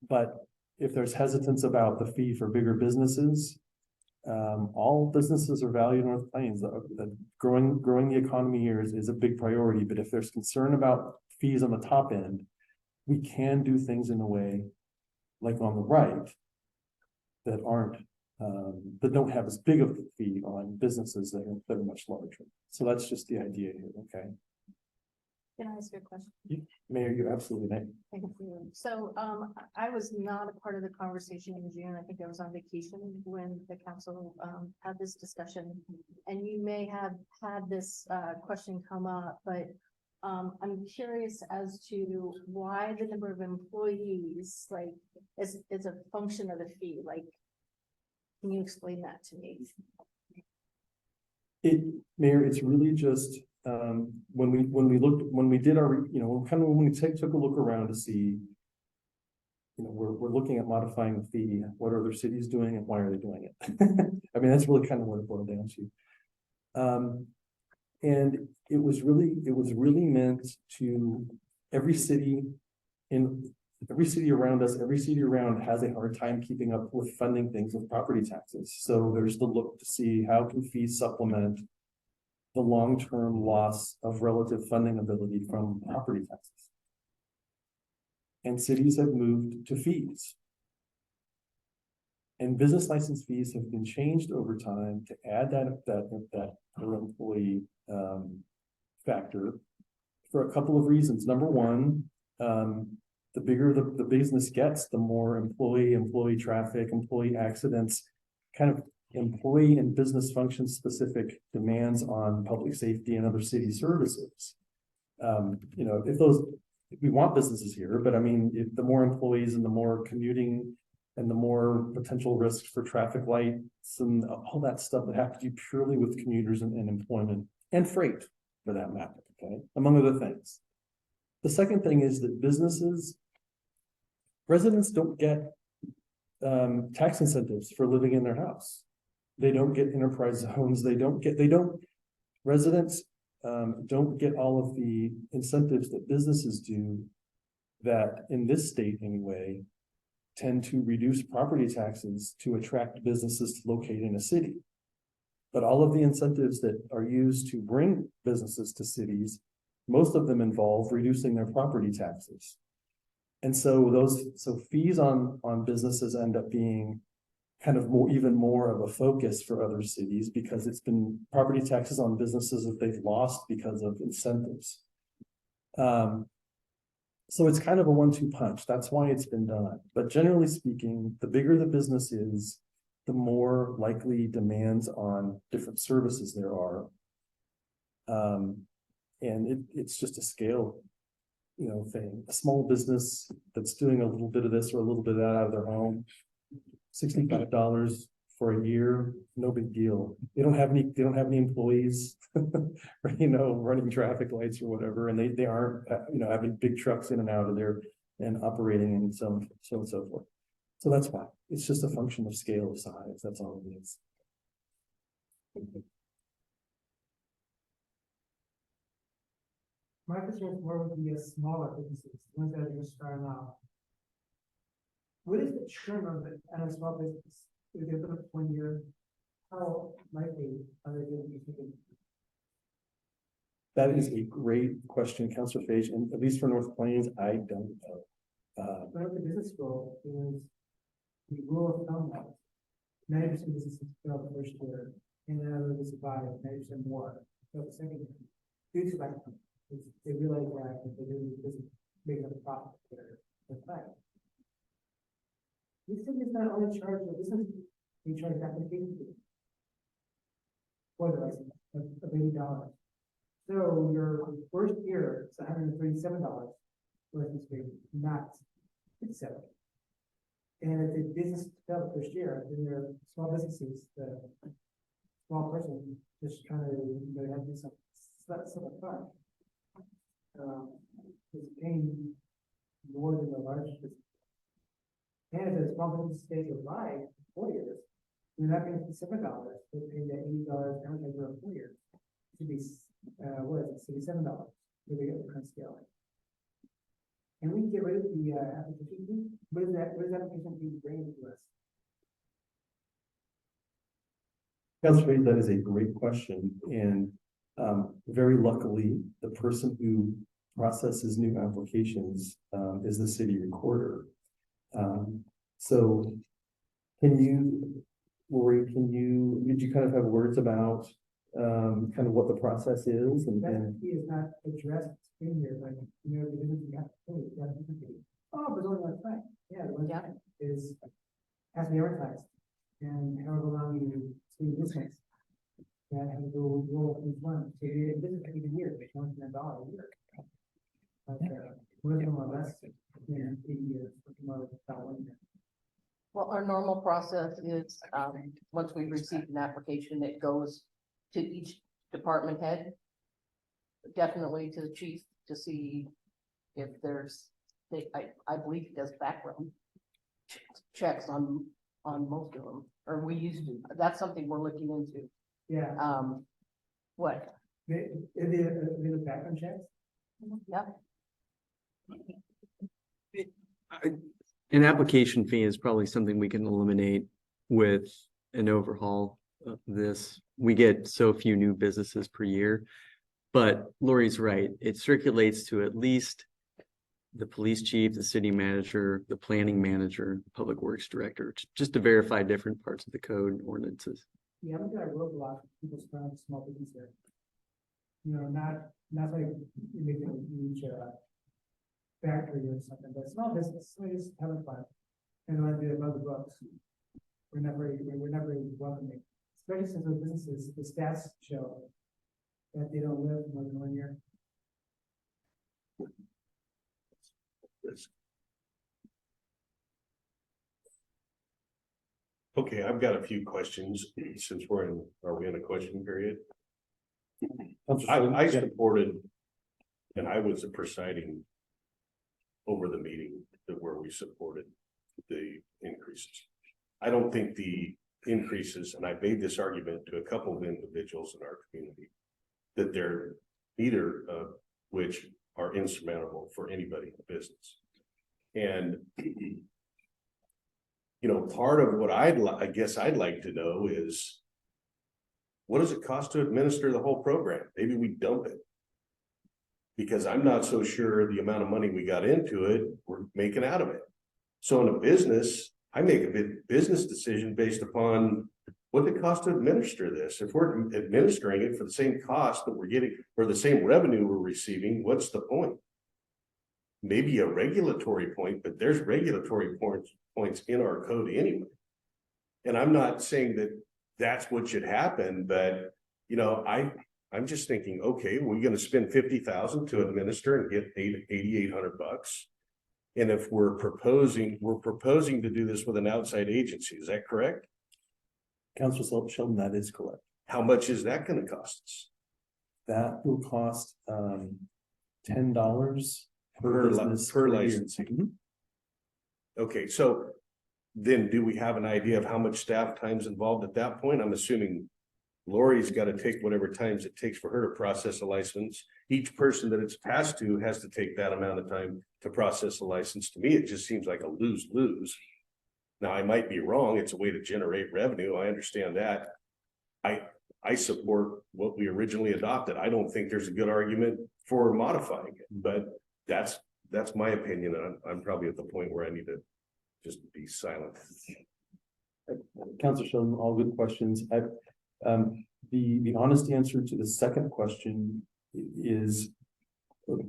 But if there's hesitance about the fee for bigger businesses, all businesses are valued in North Plains. Growing the economy here is a big priority, but if there's concern about fees on the top end, we can do things in a way, like on the right, that aren't but don't have as big of a fee on businesses that are much larger. So that's just the idea here, okay? Can I ask you a question? Mayor, you're absolutely right. Thank you. So, I was not a part of the conversation in June. I think I was on vacation when the council, had this discussion. And you may have had this, question come up, but, I'm curious as to why the number of employees, like, is a function of the fee, like, can you explain that to me? Mayor, it's really just, when we did our, when we took a look around to see, we're looking at modifying the fee, what are other cities doing and why are they doing it? I mean, that's really kind of what it boiled down to. And it was really meant to every city around us, every city around has a hard time keeping up with funding things with property taxes. So there's the look to see how can fees supplement the long-term loss of relative funding ability from property taxes. And cities have moved to fees. And business license fees have been changed over time to add that per employee factor for a couple of reasons. Number one, the bigger the business gets, the more employee traffic, employee accidents, kind of employee and business function specific demands on public safety and other city services. If we want businesses here, but I mean, if the more employees and the more commuting and the more potential risks for traffic lights and all that stuff that have to do purely with commuters and employment and freight for that matter, okay, among other things. The second thing is that residents don't get tax incentives for living in their house. They don't get enterprise zones. Residents don't get all of the incentives that businesses do that in this state anyway, tend to reduce property taxes to attract businesses to locate in a city. But all of the incentives that are used to bring businesses to cities, most of them involve reducing their property taxes. And so fees on businesses end up being kind of even more of a focus for other cities because it's been property taxes on businesses that they've lost because of incentives. So it's kind of a 1-2 punch. That's why it's been done. But generally speaking, the bigger the business is, the more likely demands on different services there are. And it's just a scale, thing. A small business that's doing a little bit of this or a little bit of that out of their home, $65 for a year, no big deal. They don't have any employees, running traffic lights or whatever, and they aren't, having big trucks in and out of there and operating and so on and so forth. So that's why it's just a function of scale of size. That's all it is. My concern is more with the smaller businesses, the ones that are just starting out. What is the churn of it at a small business? If they put up 1 year, how likely are they going to be thinking? That is a great question, Councilor Fage, and at least for North Plains, I don't know. But at the business school, it was the rule of thumb was 90% of businesses fail the first year, and then others survive 90% more. So the second year, due to like they realize that if they do this big of a profit, they're fine. This thing is not only charged, this is we charge application fee for the license of $80. So your first year is $137 license fee, not $57. And if the business failed the first year, then your small businesses, the small person just trying to have this some fun. Is paying more than the large business. And if the small business stays alive for 4 years, you're not going to pay $7. They're paying that $80 down over 4 years. It should be $67 for the current scale. And we can get rid of the application fee. What is that application fee bringing to us? Councilor Fage, that is a great question, and very luckily, the person who processes new applications is the city recorder. So can you, Lori, did you kind of have words about, kind of what the process is and, That fee is not addressed in here, but, you know, the business you have to pay, you have to pay. Oh, but only one time, yeah, the one Yeah. time is, has to be advertised. And however long you stay in business. That has to go roll each one, so you, this is even a year, it's $1 a year. But, most of them are less than 8 years, more than $1 year. Well, our normal process is, once we receive an application, it goes to each department head. Definitely to the chief to see if there's, I believe he does background checks on most of them, or we used to, that's something we're looking into. Yeah, What? the background checks. Yep. An application fee is probably something we can eliminate with an overhaul of this. We get so few new businesses per year. But Lori's right, it circulates to at least the police chief, the city manager, the planning manager, public works director, just to verify different parts of the code and ordinances. Yeah, I'm gonna road block people starting small business there. You know, not like you make a huge factory or something, but small business, so just having fun. And like the above the books. We're never welcoming, especially since those businesses, the stats show that they don't live more than 1 year. Okay, I've got a few questions since are we in a question period? I supported, and I was the presiding over the meeting where we supported the increases. I don't think the increases, and I made this argument to a couple of individuals in our community, that they're either of which are insurmountable for anybody in the business. And you know, part of what I guess I'd like to know is, what does it cost to administer the whole program? Maybe we dump it. Because I'm not so sure the amount of money we got into it, we're making out of it. So in a business, I make a business decision based upon what it costs to administer this. If we're administering it for the same cost that we're getting, or the same revenue we're receiving, what's the point? Maybe a regulatory point, but there's regulatory points in our code anyway. And I'm not saying that that's what should happen, but you know, I'm just thinking, okay, we're going to spend $50,000 to administer and get $8,800. And if we're proposing to do this with an outside agency, is that correct? Councilor Sheldon, that is correct. How much is that going to cost us? That will cost $10 per business per year. licensing. Mhm. Okay, so then do we have an idea of how much staff time's involved at that point? I'm assuming Lori's got to take whatever times it takes for her to process a license. Each person that it's passed to has to take that amount of time to process a license. To me, it just seems like a lose-lose. Now, I might be wrong. It's a way to generate revenue. I understand that. I support what we originally adopted. I don't think there's a good argument for modifying it, but that's my opinion. And I'm probably at the point where I need to just be silent. Councilor Sheldon, all good questions. The honest answer to the second question is,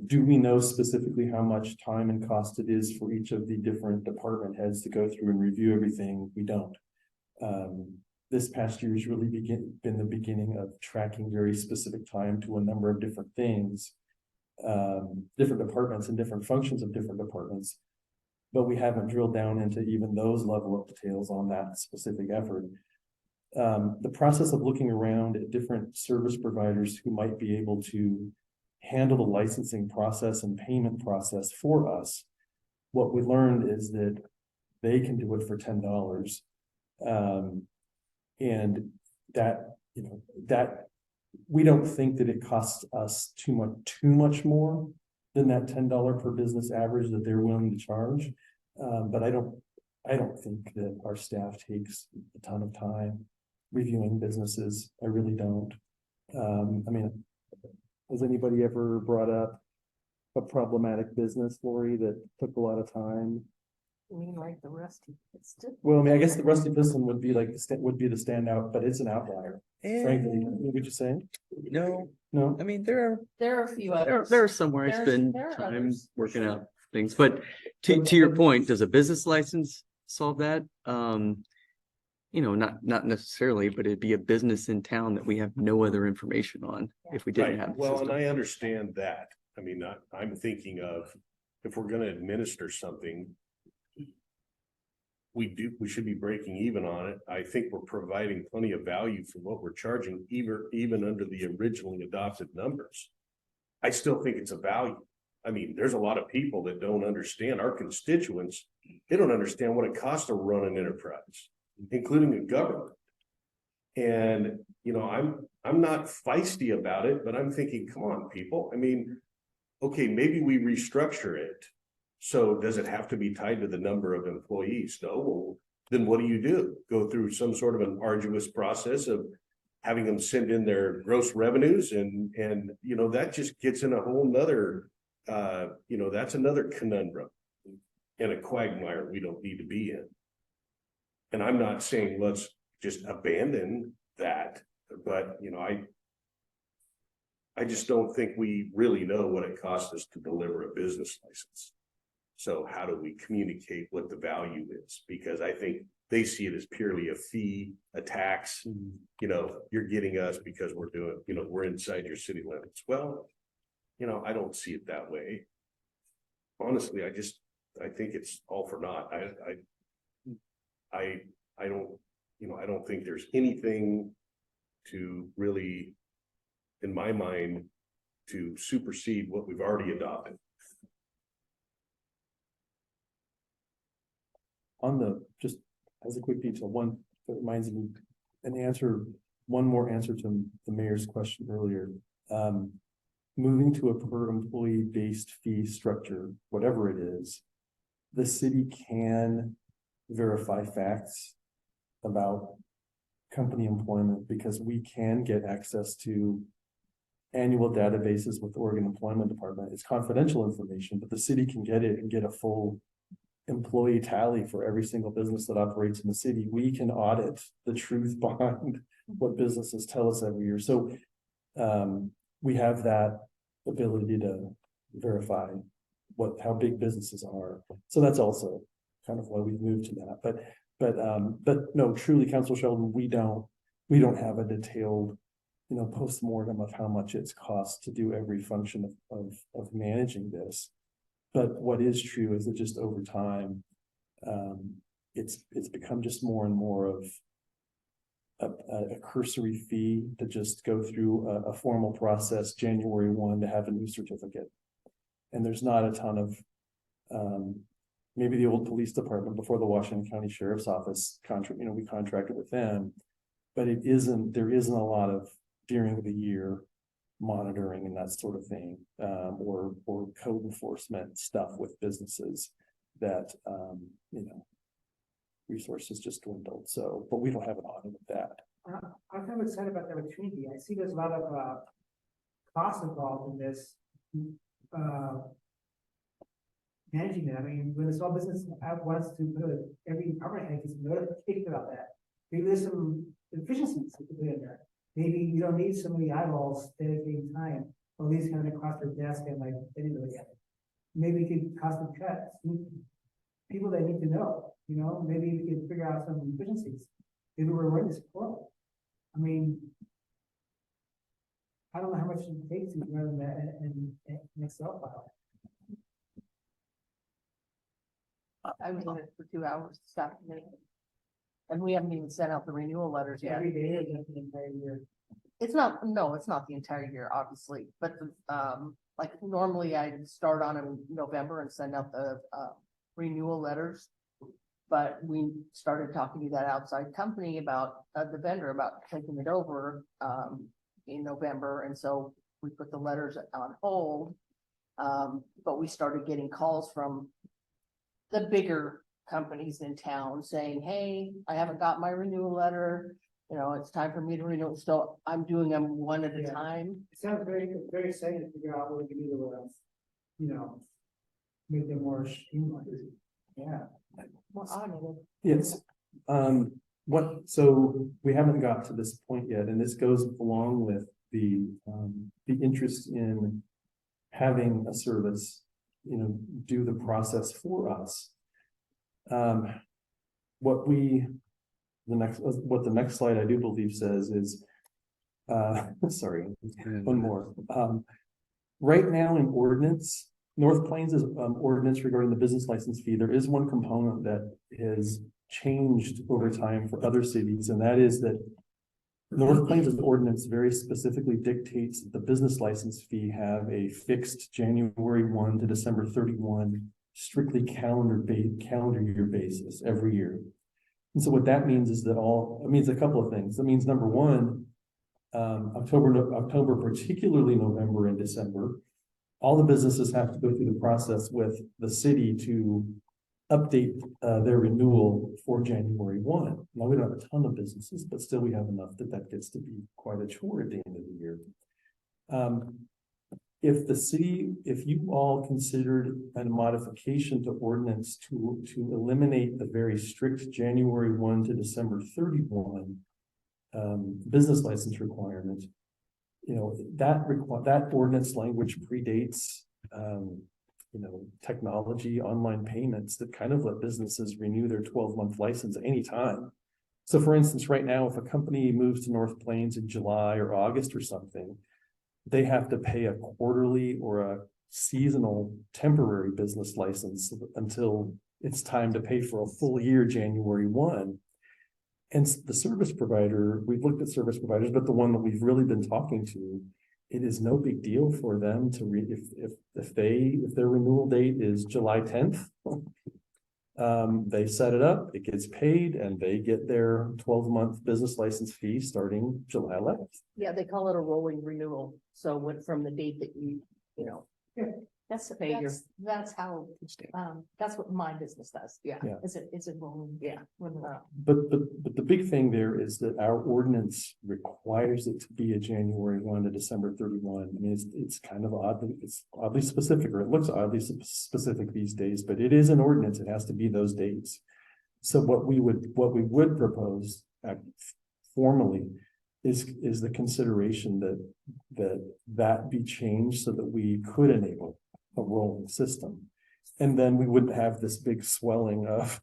do we know specifically how much time and cost it is for each of the different department heads to go through and review everything? We don't. This past year has really been the beginning of tracking very specific time to a number of different things, different departments and different functions of different departments. But we haven't drilled down into even those level of details on that specific effort. The process of looking around at different service providers who might be able to handle the licensing process and payment process for us, what we learned is that they can do it for $10. And that, you know, that we don't think that it costs us too much more than that $10 per business average that they're willing to charge. But I don't think that our staff takes a ton of time reviewing businesses. I really don't. I mean, has anybody ever brought up a problematic business, Lori, that took a lot of time You mean like the rusty? It's still. Well, I mean, I guess the Rusty Piston would be like, would be the standout, but it's an outlier, frankly. What would you say? No, No? I mean, there There are a few are, others. there are somewhere I There's- spend there are time others, for working sure. out things, but to your point, does a business license solve that? You know, not necessarily, but it'd be a business in town that we have no other information on if we didn't have. Right, the well, and system. I understand that. I mean, I'm thinking of, if we're gonna administer something. We should be breaking even on it. I think we're providing plenty of value for what we're charging, even under the originally adopted numbers. I still think it's a value. I mean, there's a lot of people that don't understand, our constituents, they don't understand what it costs to run an enterprise, including a government. And, you know, I'm not feisty about it, but I'm thinking, come on, people. I mean, okay, maybe we restructure it. So does it have to be tied to the number of employees? No, well, then what do? Go through some sort of an arduous process of having them send in their gross revenues and, you know, that just gets in a whole nother, you know, that's another conundrum and a quagmire we don't need to be in. And I'm not saying let's just abandon that, but you know, I just don't think we really know what it costs us to deliver a business license. So how do we communicate what the value is? Because I think they see it as purely a fee, a tax. You know, you're getting us because we're doing, you know, we're inside your city limits. Well, you know, I don't see it that way. Honestly, I think it's all for naught. I don't, you know, I don't think there's anything to really, in my mind, to supersede what we've already adopted. On the, just as a quick detail, one that reminds me, one more answer to the mayor's question earlier. Moving to a per employee based fee structure, whatever it is, the city can verify facts about company employment because we can get access to annual databases with the Oregon Employment Department. It's confidential information, but the city can get it and get a full employee tally for every single business that operates in the city. We can audit the truth behind what businesses tell us every year. So we have that ability to verify how big businesses are. So that's also kind of why we've moved to that. But no, truly, Council Sheldon, we don't have a detailed, you know, postmortem of how much it's cost to do every function of managing this. But what is true is that just over time, it's become just more and more of a cursory fee to just go through a formal process January 1 to have a new certificate. And there's not a ton of maybe the old police department before the Washington County Sheriff's Office contract, you know, we contracted with them, but there isn't a lot of during the year monitoring and that sort of thing, or code enforcement stuff with businesses that, you know, resources just dwindled. So, but we don't have an audit of that. I'm kind of excited about the opportunity. I see there's a lot of costs involved in this. Managing it. I mean, when a small business wants to put every department head gets notification about that. Maybe there's some efficiencies to put in there. Maybe you don't need so many eyeballs dedicating time, or at least kind of across their desk and like anybody else. Maybe you could cost of cuts. People that need to know, you know, maybe we could figure out some efficiencies. Maybe we're running this poorly. I mean, I don't know how much it takes to run that in an Excel file. I was in it for 2 hours this afternoon. And we haven't even sent out the renewal letters yet. Every day or just the entire year. It's not the entire year, obviously, but like normally I start on in November and send out the renewal letters. But we started talking to that outside company about the vendor about taking it over in November, and so we put the letters on hold. But we started getting calls from the bigger companies in town saying, hey, I haven't got my renewal letter. You know, it's time for me to renew. So I'm doing them one at a time. It sounds very exciting to figure out what we can do to, you know, make them more streamlined. Yeah. More automated. Yes, so we haven't got to this point yet, and this goes along with the interest in having a service, do the process for us. What the next slide I do believe says is, sorry, one more. Right now in ordinance, North Plains is ordinance regarding the business license fee. There is one component that has changed over time for other cities, and that is that North Plains' ordinance very specifically dictates that the business license fee have a fixed January 1 to December 31, strictly calendar year basis every year. And so what that means is that it means a couple of things. It means number one, October, particularly November and December, all the businesses have to go through the process with the city to update their renewal for January 1. Now, we don't have a ton of businesses, but still we have enough that gets to be quite a chore at the end of the year. If you all considered a modification to ordinance to eliminate the very strict January 1 to December 31 business license requirement, that ordinance language predates technology, online payments that kind of let businesses renew their 12-month license anytime. So for instance, right now, if a company moves to North Plains in July or August or something, they have to pay a quarterly or a seasonal temporary business license until it's time to pay for a full year, January 1. And the service provider, we've looked at service providers, but the one that we've really been talking to, it is no big deal for them to if their renewal date is July 10th, they set it up, it gets paid, and they get their 12-month business license fee starting July 11th. Yeah, they call it a rolling renewal. So from the date that That's how, that's what my business does. Yeah. Yeah. It's a rolling. Yeah. But the big thing there is that our ordinance requires it to be a January 1 to December 31. I mean, it's kind of oddly specific, or it looks oddly specific these days, but it is an ordinance. It has to be those dates. So what we would propose formally is the consideration that be changed so that we could enable a rolling system. And then we wouldn't have this big swelling of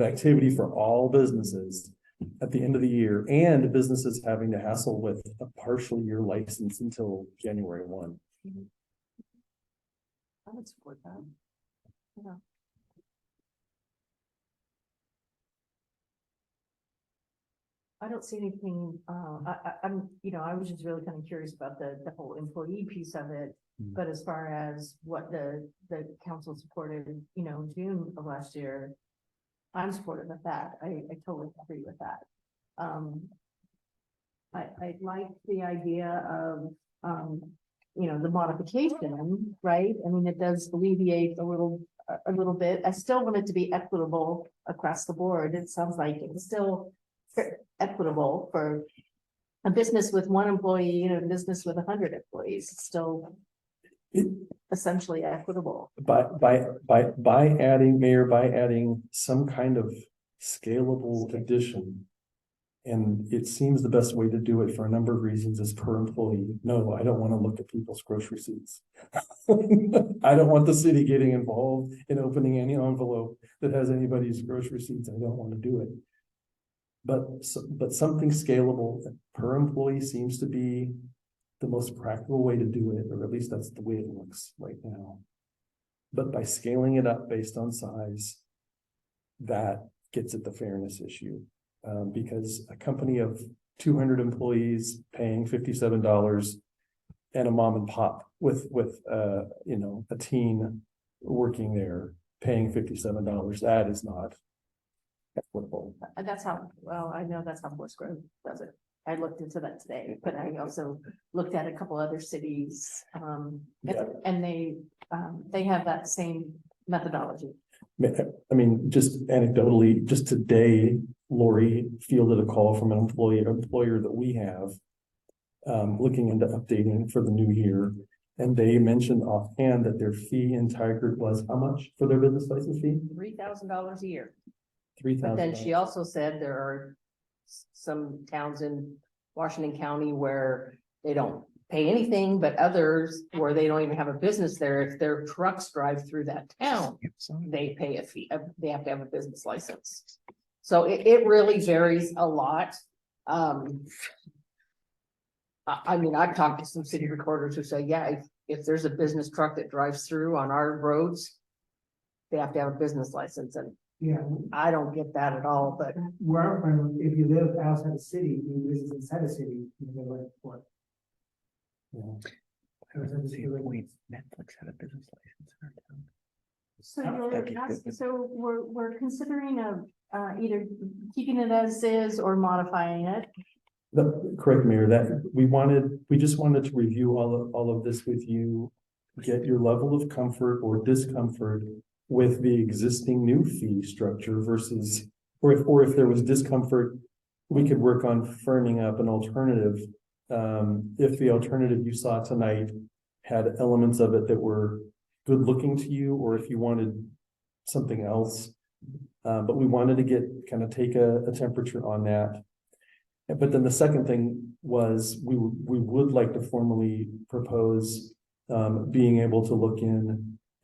activity for all businesses at the end of the year, and businesses having to hassle with a partial year license until January 1. I would support that. Yeah. I don't see anything, I was just really kind of curious about the whole employee piece of it. But as far as what the council supported, in June of last year, I'm supportive of that. I totally agree with that. I like the idea of, the modification, right? I mean, it does alleviate a little bit. I still want it to be equitable across the board. It sounds like it's still equitable for a business with 1 employee and a business with 100 employees. It's still essentially equitable. By adding some kind of scalable addition, and it seems the best way to do it for a number of reasons is per employee. No, I don't want to look at people's grocery receipts. I don't want the city getting involved in opening any envelope that has anybody's grocery receipts. I don't want to do it. But something scalable per employee seems to be the most practical way to do it, or at least that's the way it looks right now. But by scaling it up based on size, that gets at the fairness issue. Because a company of 200 employees paying $57 and a mom and pop with a teen working there paying $57, that is not equitable. And that's how, I know that's how Forest Grove does it. I looked into that today, but I also looked at a couple other cities, and they have that same methodology. I mean, just anecdotally, just today, Lori fielded a call from an employer that we have, looking into updating for the new year. And they mentioned offhand that their fee in Tigard was how much for their business license fee? $3,000 a year. Three But then thousand. she also said there are some towns in Washington County where they don't pay anything, but others where they don't even have a business there. If their trucks drive through that town, they pay a fee, they have to have a business license. So it really varies a lot. I mean, I've talked to some city recorders who say, yeah, if there's a business truck that drives through on our roads, they have to have a business license, and Yeah, I don't get that at all, but where I'm from, if you live outside the city, you live inside the city, you can like for. Netflix had a business license in our town. So That'd be good. so we're considering either keeping it as is or modifying it. Correct, Mayor, that we just wanted to review all of this with you. Get your level of comfort or discomfort with the existing new fee structure versus, or if there was discomfort, we could work on firming up an alternative. If the alternative you saw tonight had elements of it that were good looking to you, or if you wanted something else. But we wanted to take a temperature on that. But then the second thing was we would like to formally propose being able to look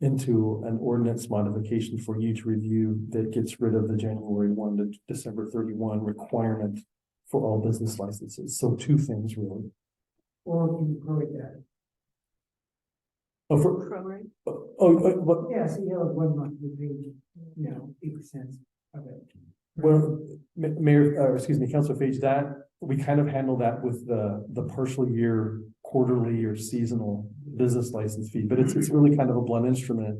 into an ordinance modification for you to review that gets rid of the January 1 to December 31 requirement for all business licenses. So two things really. Or can you prorate that? Oh, Yeah, so you have 1 month, you pay, 8% of it. well, Mayor, Councilor Page, that we kind of handle that with the partial year, quarterly or seasonal business license fee, but it's really kind of a blunt instrument.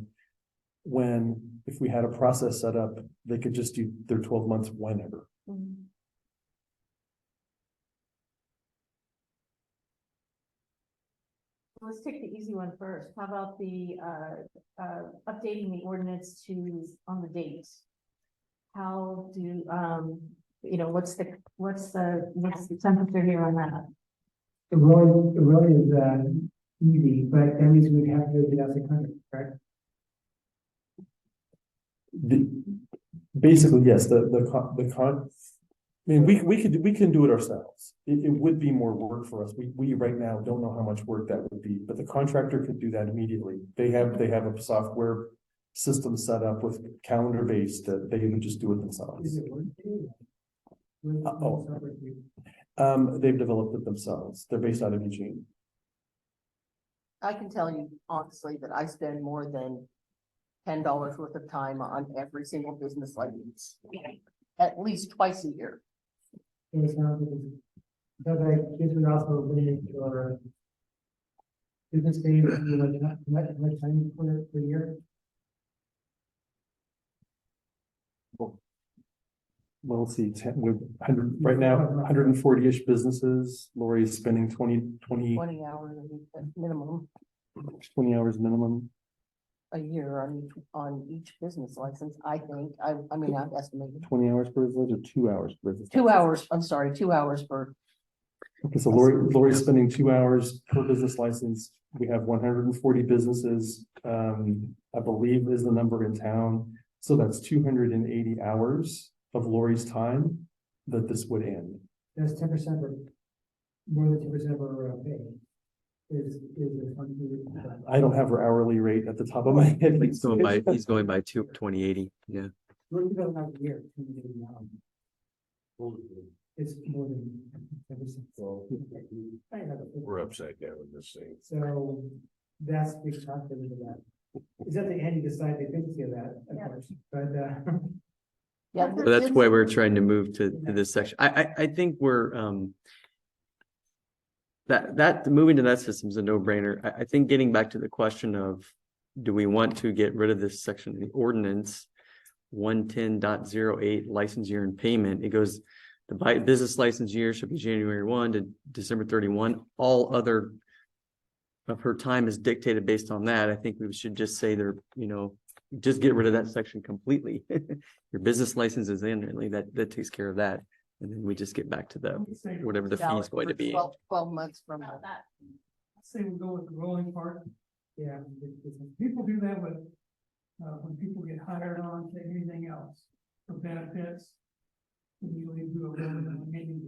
When, if we had a process set up, they could just do their 12 months whenever. Let's take the easy one first. How about the updating the ordinance on the dates? How do, what's the temperature here on that? The road is, easy, but that means we'd have to do it outside country, correct? Basically, yes, I mean, we can do it ourselves. It would be more work for us. We right now don't know how much work that would be, but the contractor could do that immediately. They have a software system set up with calendar based that they would just do it themselves. Is it worth it? They've developed it themselves. They're based out of Eugene. I can tell you honestly that I spend more than $10 worth of time on every single business license, at least twice a year. It sounds like, this would also be your business day, much time for the year. Well, let's see, we're 100, right now, 140-ish businesses. Lori is spending 20 hours a week minimum 20 hours minimum. a year on each business license, I think. I mean, I've estimated 20 hours per business or 2 hours per business? 2 hours, I'm sorry, 2 hours per. Okay, so Lori's spending 2 hours per business license. We have 140 businesses, I believe is the number in town. So that's 280 hours of Lori's time that this would end. That's 10% or more than 10% of our pay. I don't have her hourly rate at the top of my head. He's going by 2080, yeah. We're going out a year. It's more than 10%. Well, we're upside down in this thing. So that's the big factor of that. Is at the end, you decide the efficiency of that, of course, but, Yeah, So that's why we're trying to move to this section. I think we're, that moving to that system is a no-brainer. I think getting back to the question of, do we want to get rid of this section of the ordinance 110.08 license year and payment? It goes, the business license year should be January 1 to December 31. All other of her time is dictated based on that. I think we should just say there, just get rid of that section completely. Your business license is in, really, that takes care of that. And then we just get back to the, whatever the fee is going to be. 12 months from now. say we go with the rolling part. Yeah, people do that with, when people get hired on to anything else for benefits. We usually do a rolling meeting.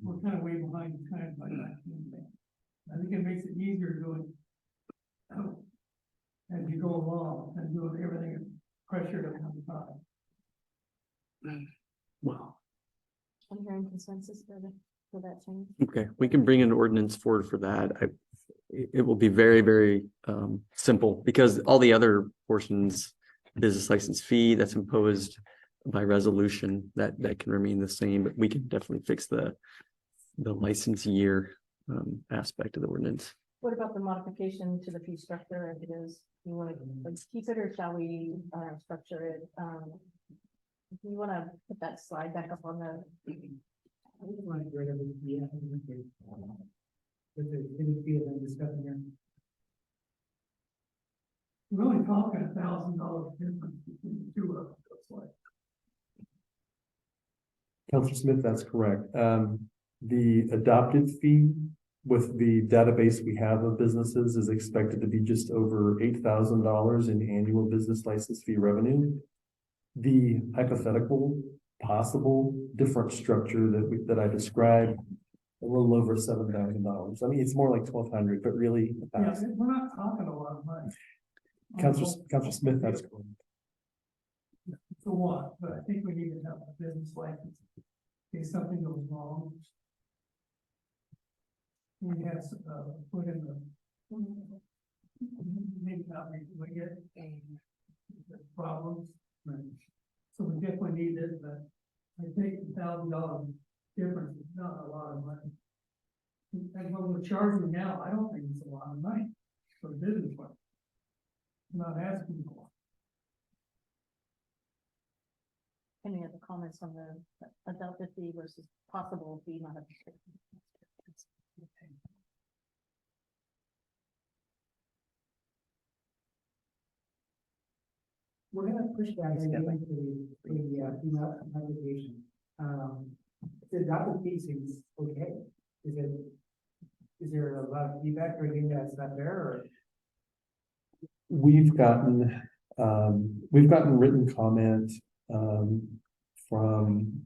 We're kind of way behind time by that. I think it makes it easier doing as you go along and doing everything pressured at one time. Wow. I'm hearing consensus for that change. Okay, we can bring an ordinance forward for that. It will be very, very simple because all the other portions, business license fee that's imposed by resolution, that can remain the same, but we can definitely fix the license year aspect of the ordinance. What about the modification to the fee structure as it is? You want to keep it, or shall we structure it? Do you want to put that slide back up on the? I just want to get rid of it, yeah, I think it's, but the, it feel and discussing here. We're only talking $1,000 difference between the two of them, looks like. Counselor Smith, that's correct. The adopted fee with the database we have of businesses is expected to be just over $8,000 in annual business license fee revenue. The hypothetical possible different structure that I described, a little over $7,000. I mean, it's more like 1,200, but really Yeah, 1,000. we're not talking a lot of money. Counselor Smith, that's correct. For what, but I think we need to have a business license. In case something goes wrong. We have, put in the. Maybe not, we get problems. So we definitely need it, but I think $1,000 difference is not a lot of money. And what we're charging now, I don't think it's a lot of money for a business one. I'm not asking for. Any other comments on the adopted fee versus possible fee modification? We're gonna push that idea into the female application. The adopted fee seems okay. Is there a lot of feedback or anything that's not there or? We've gotten written comment from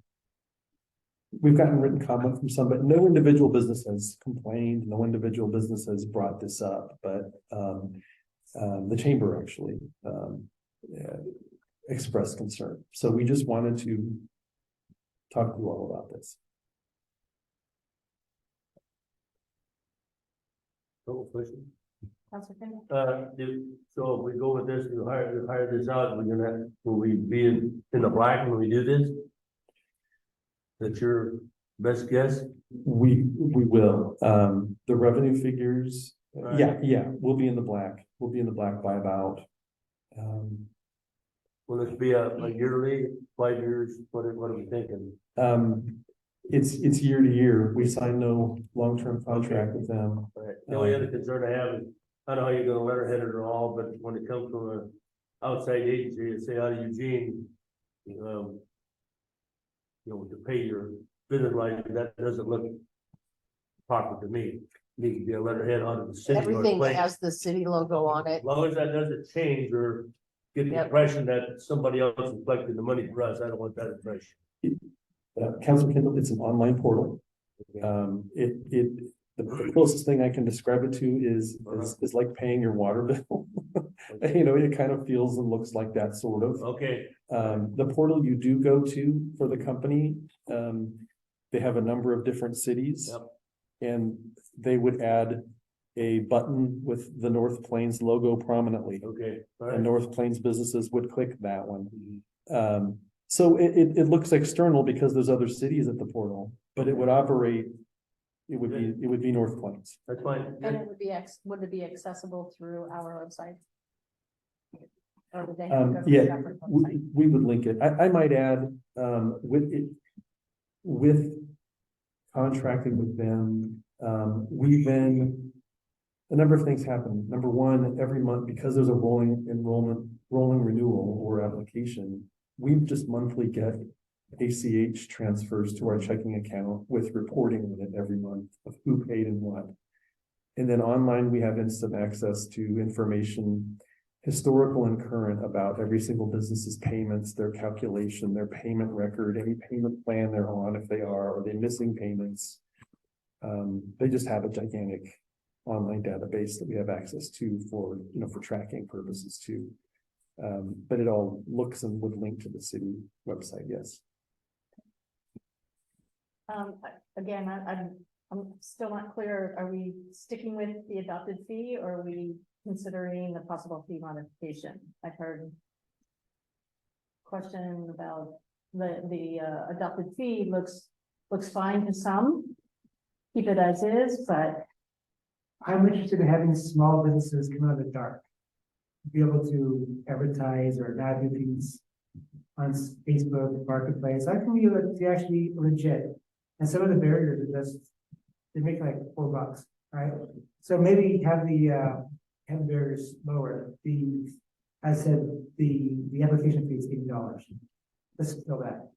some, but no individual business has complained, no individual business has brought this up, but the chamber actually expressed concern. So we just wanted to talk to you all about this. Councilor Kendall? So if we go with this, you hire this out, will we be in the black when we do this? That's your best guess? We will, the revenue figures, Right. yeah, we'll be in the black. We'll be in the black by about, Will this be a yearly, 5 years, what are we thinking? it's year to year. We sign no long-term contract with them. Right. The only other concern I have is, I don't know how you're gonna letterhead it or all, but when it comes from an outside agency, say out of Eugene, you know, to pay your business license, that doesn't look proper to me. Needs to be a letterhead out of the city. or Everything place. has the city logo on it. As long as that doesn't change or get the Yep. impression that somebody else is collecting the money for us, I don't want that impression. Council Kindle, it's an online portal. The closest thing I can describe it to is like paying your water bill. You know, it kind of feels and looks like that sort of. Okay, The portal you do go to for the company, they have a number of different cities. Yep. And they would add a button with the North Plains logo prominently. okay, all And right. North Plains businesses would click that one. So it looks external because there's other cities at the portal, but it would operate. It would be North Plains. That's fine. And it would be would it be accessible through our website? Or would they have to go to a Yeah, separate website? we would link it. I might add, with contracting with them, we've been, a number of things happen. Number one, every month, because there's a rolling renewal or application, we just monthly get ACH transfers to our checking account with reporting on it every month of who paid and what. And then online, we have instant access to information, historical and current, about every single business's payments, their calculation, their payment record, any payment plan they're on, if they are they missing payments. They just have a gigantic online database that we have access to for, for tracking purposes too. But it all looks and would link to the city website, yes. Again, I'm still not clear. Are we sticking with the adopted fee or are we considering the possible fee modification? I've heard question about the adopted fee looks fine to some. Keep it as is, but I'm interested in having small businesses come out of the dark. Be able to advertise or not do things on Facebook Marketplace. I can be actually legit. And some of the barriers are just, they make like $4, right? So maybe have the barriers lower. I said the application fee is $80. Let's fill that.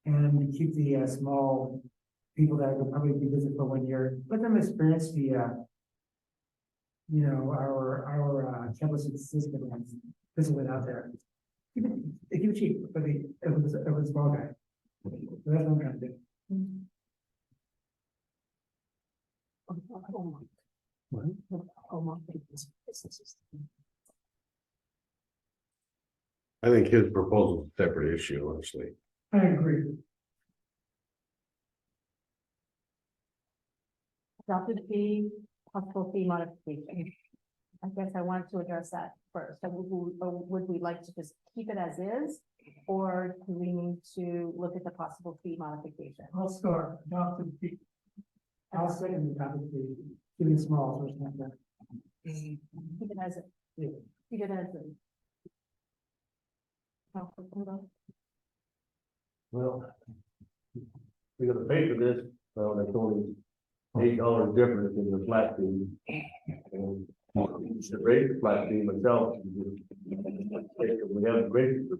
And keep the small people that will probably be business for 1 year, let them experience the our campus system and physically out there. Keep it cheap for the small guy. So that's what I'm trying to do. I think his proposal is a separate issue, honestly. I agree. adopted fee, possible fee modification. I guess I wanted to address that first. So would we like to just keep it as is? Or do we need to look at the possible fee modification? I'll start, adopted fee. I'll second the topic, keeping small, so it's not that. Keep it as it. Keep it as it. Well, we gotta pay for this, so that's only $8 difference in the flat fee. And we should raise the flat fee myself. We haven't raised it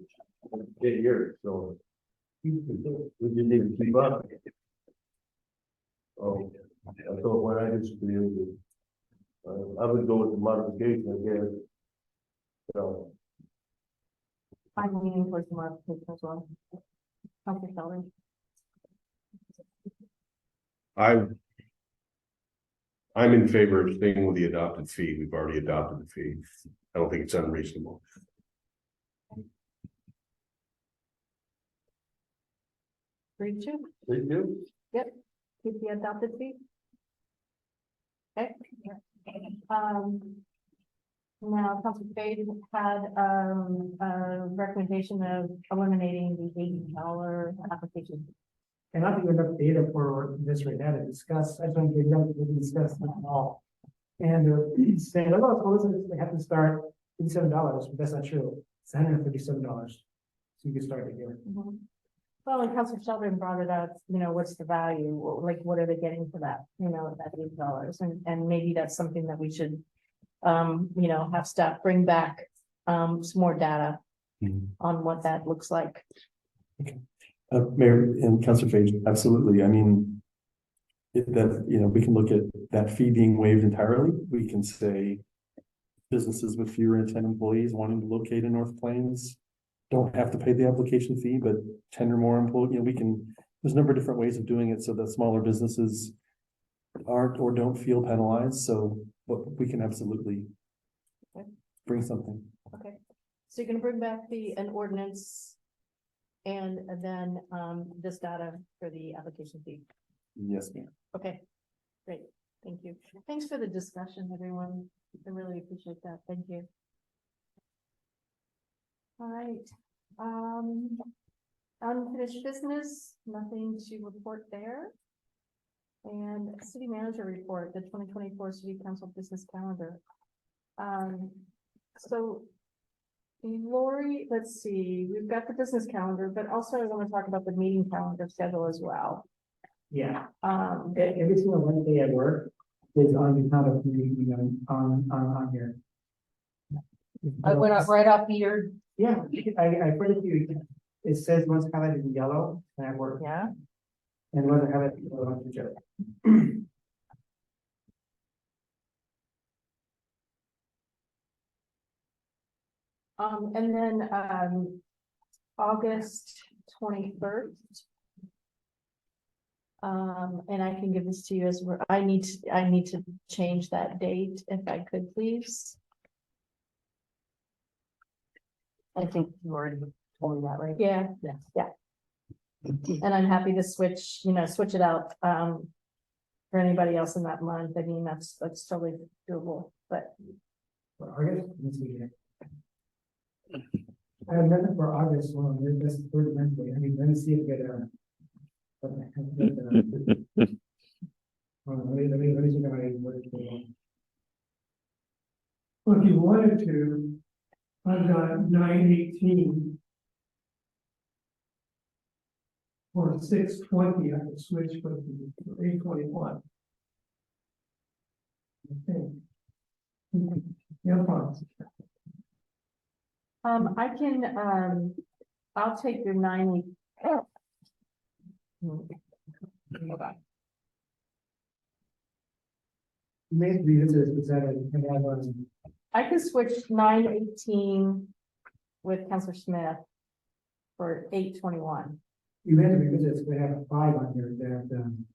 for 10 years, so we just need to keep up. Oh, I thought what I just did, I would go with the modification, I guess. So, I'm leaning towards the modification as well. Councilor Sheldon. I'm in favor of staying with the adopted fee. We've already adopted the fee. I don't think it's unreasonable. Three, two. they do. Keep the adopted fee. Okay. Now, Council Spade had, a recommendation of eliminating the $80 application. And I don't think we have enough data for this right now to discuss. I don't think we can discuss it at all. And saying, oh, listen, they have to start $57, but that's not true. It's $157. So you can start it here. Well, and Councilor Sheldon brought it up, what's the value? Like, what are they getting for that, that $8? And maybe that's something that we should, have staff bring back, some more data on what that looks like. Mayor and Councilor Page, absolutely. I mean, we can look at that fee being waived entirely. We can say businesses with fewer than 10 employees wanting to locate in North Plains don't have to pay the application fee, but 10 or more employees, there's a number of different ways of doing it so that smaller businesses aren't or don't feel penalized. So, but we can absolutely bring something. Okay, so you're gonna bring back an ordinance and then, this data for the application fee. Yes, ma'am. Okay, great, thank you. Thanks for the discussion, everyone. I really appreciate that, thank you. All right, unfinished business, nothing to report there. And city manager report, the 2024 city council business calendar. So Lori, let's see, we've got the business calendar, but also I want to talk about the meeting calendar schedule as well. Yeah. Every single Wednesday at work is on the kind of meeting on here. I went up right off here. Yeah, I put it to you. It says one's highlighted in yellow and at work. Yeah. And one's highlighted in yellow on the joke. And then, August 21st. And I can give this to you as, I need to change that date if I could, please. I think you already told me that, right? Yeah. Yeah. And I'm happy to switch it out, for anybody else in that month. I mean, that's totally doable, but For August, let's see here. I have nothing for August, well, that's the third Wednesday, I mean, let me see if we get a. What the heck, hold on, let me check my work for. Well, if you wanted to, I've got 9/18. Or 6/20, I could switch with 8/21. I think. Yeah, fine. I can, I'll take your 90. Maybe revisit this, because I have, I can switch 9/18 with Counselor Smith for 8/21. you have to revisit, this, we have 5 on here that,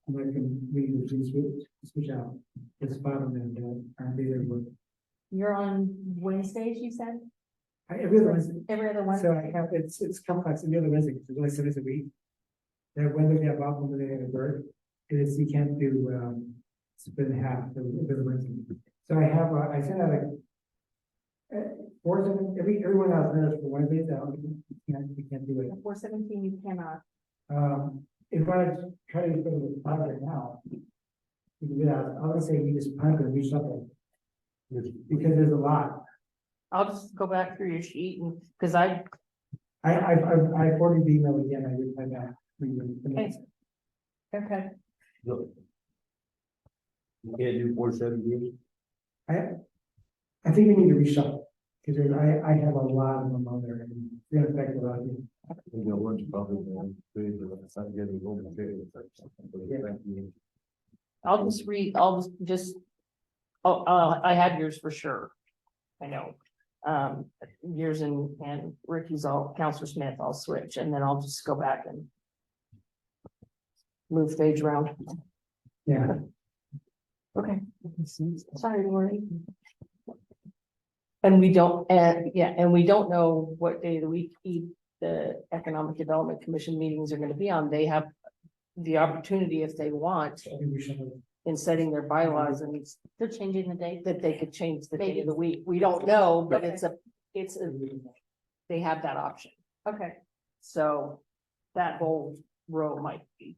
I can read the switch out. There's 5 of them that aren't there, but You're on Wednesdays, you said? every other Wednesday. Every other one? So I have, it's complex, every other Wednesday, it's only 7 days a week. That whether they have off, whether they have a bird, it is, you can't do, split in half, the Wednesday. So I have, I sent out a, 4, 7, everyone else knows for Wednesdays, you can't do it. 4/17, you cannot. If I try to put it with 5 right now, you can do that, I would say you just punt and reshuffle, because there's a lot. I'll just go back through your sheet and, because I I forwarded the email again, I replied back. Okay. No. You can't do 4/17. I think we need to reshuffle, because I have a lot of them on there, and it's gonna affect a lot of you. You know, one's probably going to it's not getting over the or something, but Yeah. thank you. I'll just read, I'll just, oh, I have yours for sure. I know. Yours and Ricky's, Counselor Smith, I'll switch, and then I'll just go back and move page around. Yeah, Okay. Sorry, Lori. And we don't, and we don't know what day of the week the Economic Development Commission meetings are gonna be on. They have the opportunity, if they want, I think we should. in setting their bylaws, and They're changing the date. that they could change the day of the week. We don't know, but Okay. it's a, they have that option. Okay. So that whole row might be.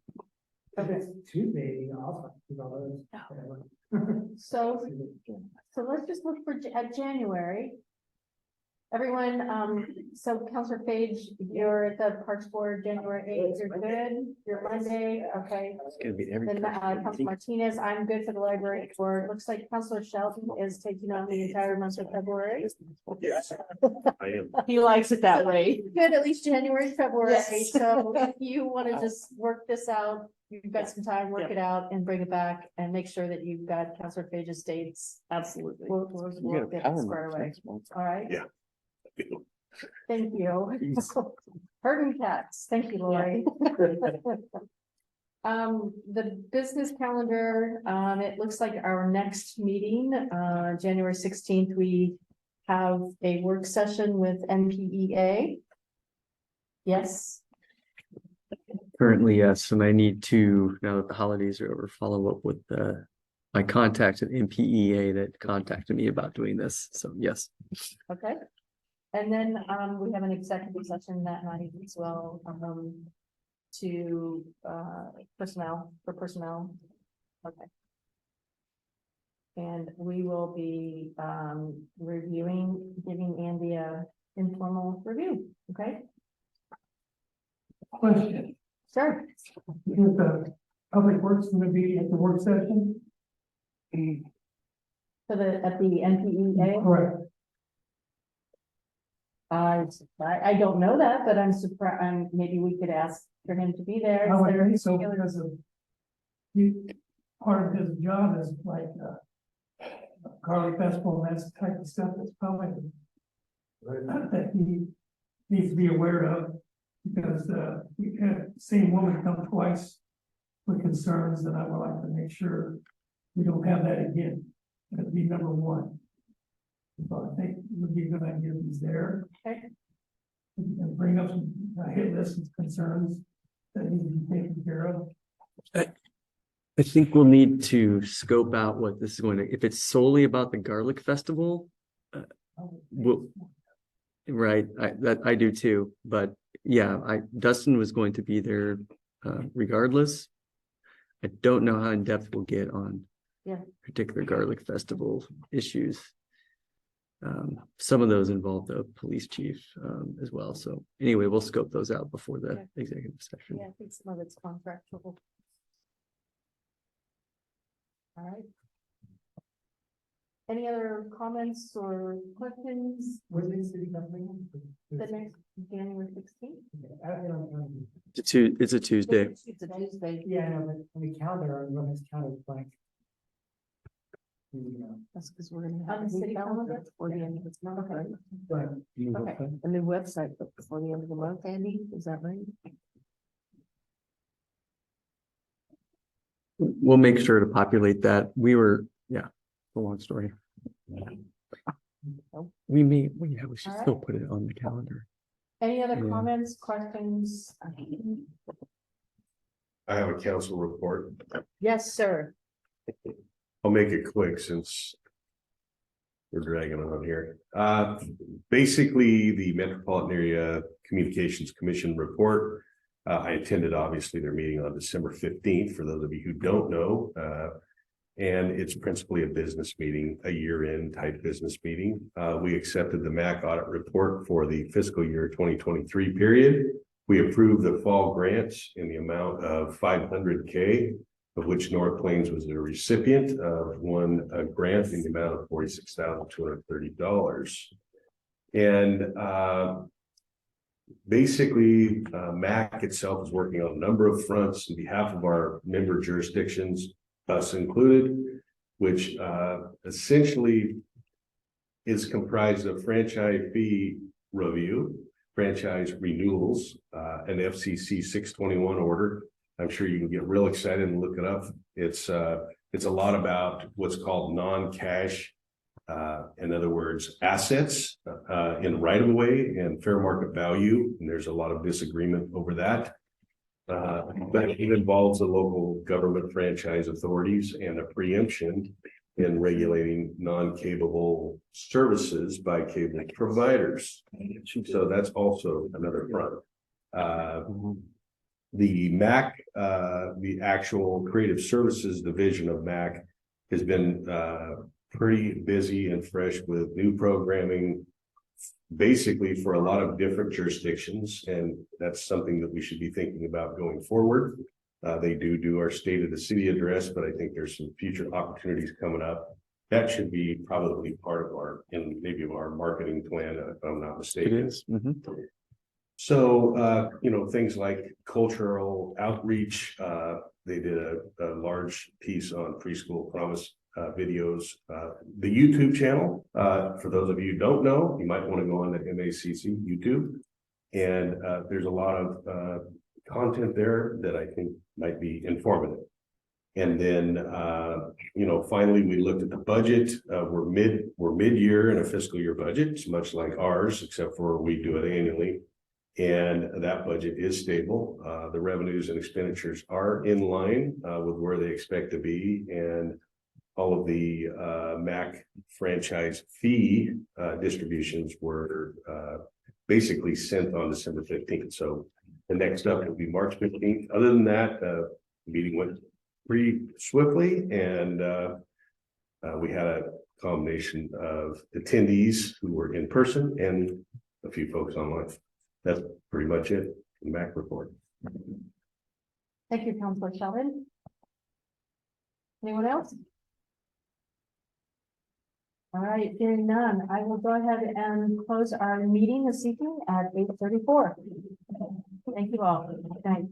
If it's Tuesday, also, because all those. So let's just look at January. Everyone, so Counselor Page, you're at the Parks Board, January 8th, you're good, you're Monday, okay. It's gonna be every. Then, Counselor Martinez, I'm good for the library board, looks like Counselor Shelton is taking on the entire month of February. Yes, I am. He likes it that way. Good, at least January, February, Yes. so if you wanna just work this out, you've got some time, work Yep. it out and bring it back and make sure that you've got Counselor Page's dates. Absolutely. We'll get it squared away, all right? Yeah. Thank you. Herding cats, thank you, Lori. The business calendar, it looks like our next meeting, January 16th, we have a work session with NPEA. Yes, Currently, yes, and I need to, now that the holidays are over, follow up with my contact at MPEA that contacted me about doing this, so yes. okay. And then, we have an executive session that night as well, to, personnel, for personnel. Okay. And we will be, giving Andy a informal review, okay? Question, Sure. is the public works gonna be at the work session? For at the NPEA? Correct. I don't know that, but I'm surprised, maybe we could ask for him to be there. I Is would there think so particular- because of. Part of his job is like, Carly Festival, and that's the type of stuff that's probably. that he needs to be aware of. Because, we had the same woman come twice with concerns, and I would like to make sure we don't have that again. That'd be number one. So I think it would be a good idea if he's there. Okay. And bring up some hit list of concerns that need to be taken care of. I think we'll need to scope out what this is going to, if it's solely about the garlic festival, we'll, right, I do too, but yeah, Dustin was going to be there regardless. I don't know how in depth we'll get on particular garlic festival issues. Some of those involve the police chief as well. So anyway, we'll scope those out before the executive session. Yeah, I think some of it's contractual. All right. Any other comments or questions? When's the city coming? The next January 16th? It's a Tuesday. It's a Tuesday. Yeah, I know, but on the calendar, on this calendar, it's blank. That's because we're gonna On have the a city new calendar calendar? before the end of the month. But Okay. A new website before the end of the month, Andy, is that right? We'll make sure to populate that. We were, a long story. We should still put it on the calendar. Any other Yeah. comments, questions? I have a council report. Yes, sir. I'll make it quick since we're dragging on here. Basically, the Metropolitan Area Communications Commission report. I attended, obviously, their meeting on December 15th, for those of you who don't know. And it's principally a business meeting, a year-end type business meeting. We accepted the MAC audit report for the fiscal year 2023 period. We approved the fall grants in the amount of $500K, of which North Plains was a recipient of one grant in the amount of $46,230. And basically, MAC itself is working on a number of fronts on behalf of our member jurisdictions, us included, which essentially is comprised of franchise fee review, franchise renewals, an FCC 621 order. I'm sure you can get real excited and look it up. It's a lot about what's called non-cash, in other words, assets in right-of-way and fair market value. And there's a lot of disagreement over that. But it involves the local government franchise authorities and a preemption in regulating non-capable services by cable providers. So that's also another front. The MAC, the actual creative services division of MAC has been pretty busy and fresh with new programming, basically for a lot of different jurisdictions. And that's something that we should be thinking about going forward. They do our state of the city address, but I think there's some future opportunities coming up. That should be probably part of our, maybe our marketing plan, if I'm not mistaken. It is. So, things like cultural outreach, they did a large piece on preschool promise videos. The YouTube channel, for those of you who don't know, you might want to go on to MACC YouTube. And there's a lot of content there that I think might be informative. And then, finally, we looked at the budget. We're mid-year in a fiscal year budget. It's much like ours, except for we do it annually. And that budget is stable. The revenues and expenditures are in line with where they expect to be. And all of the MAC franchise fee distributions were basically sent on December 15th. So the next up will be March 15th. Other than that, the meeting went pretty swiftly, and we had a combination of attendees who were in person and a few folks online. That's pretty much it, the MAC report. Thank you, Councilor Sheldon. Anyone else? All right, hearing none, I will go ahead and close our meeting this evening at 8:34. Thank you all. Good night.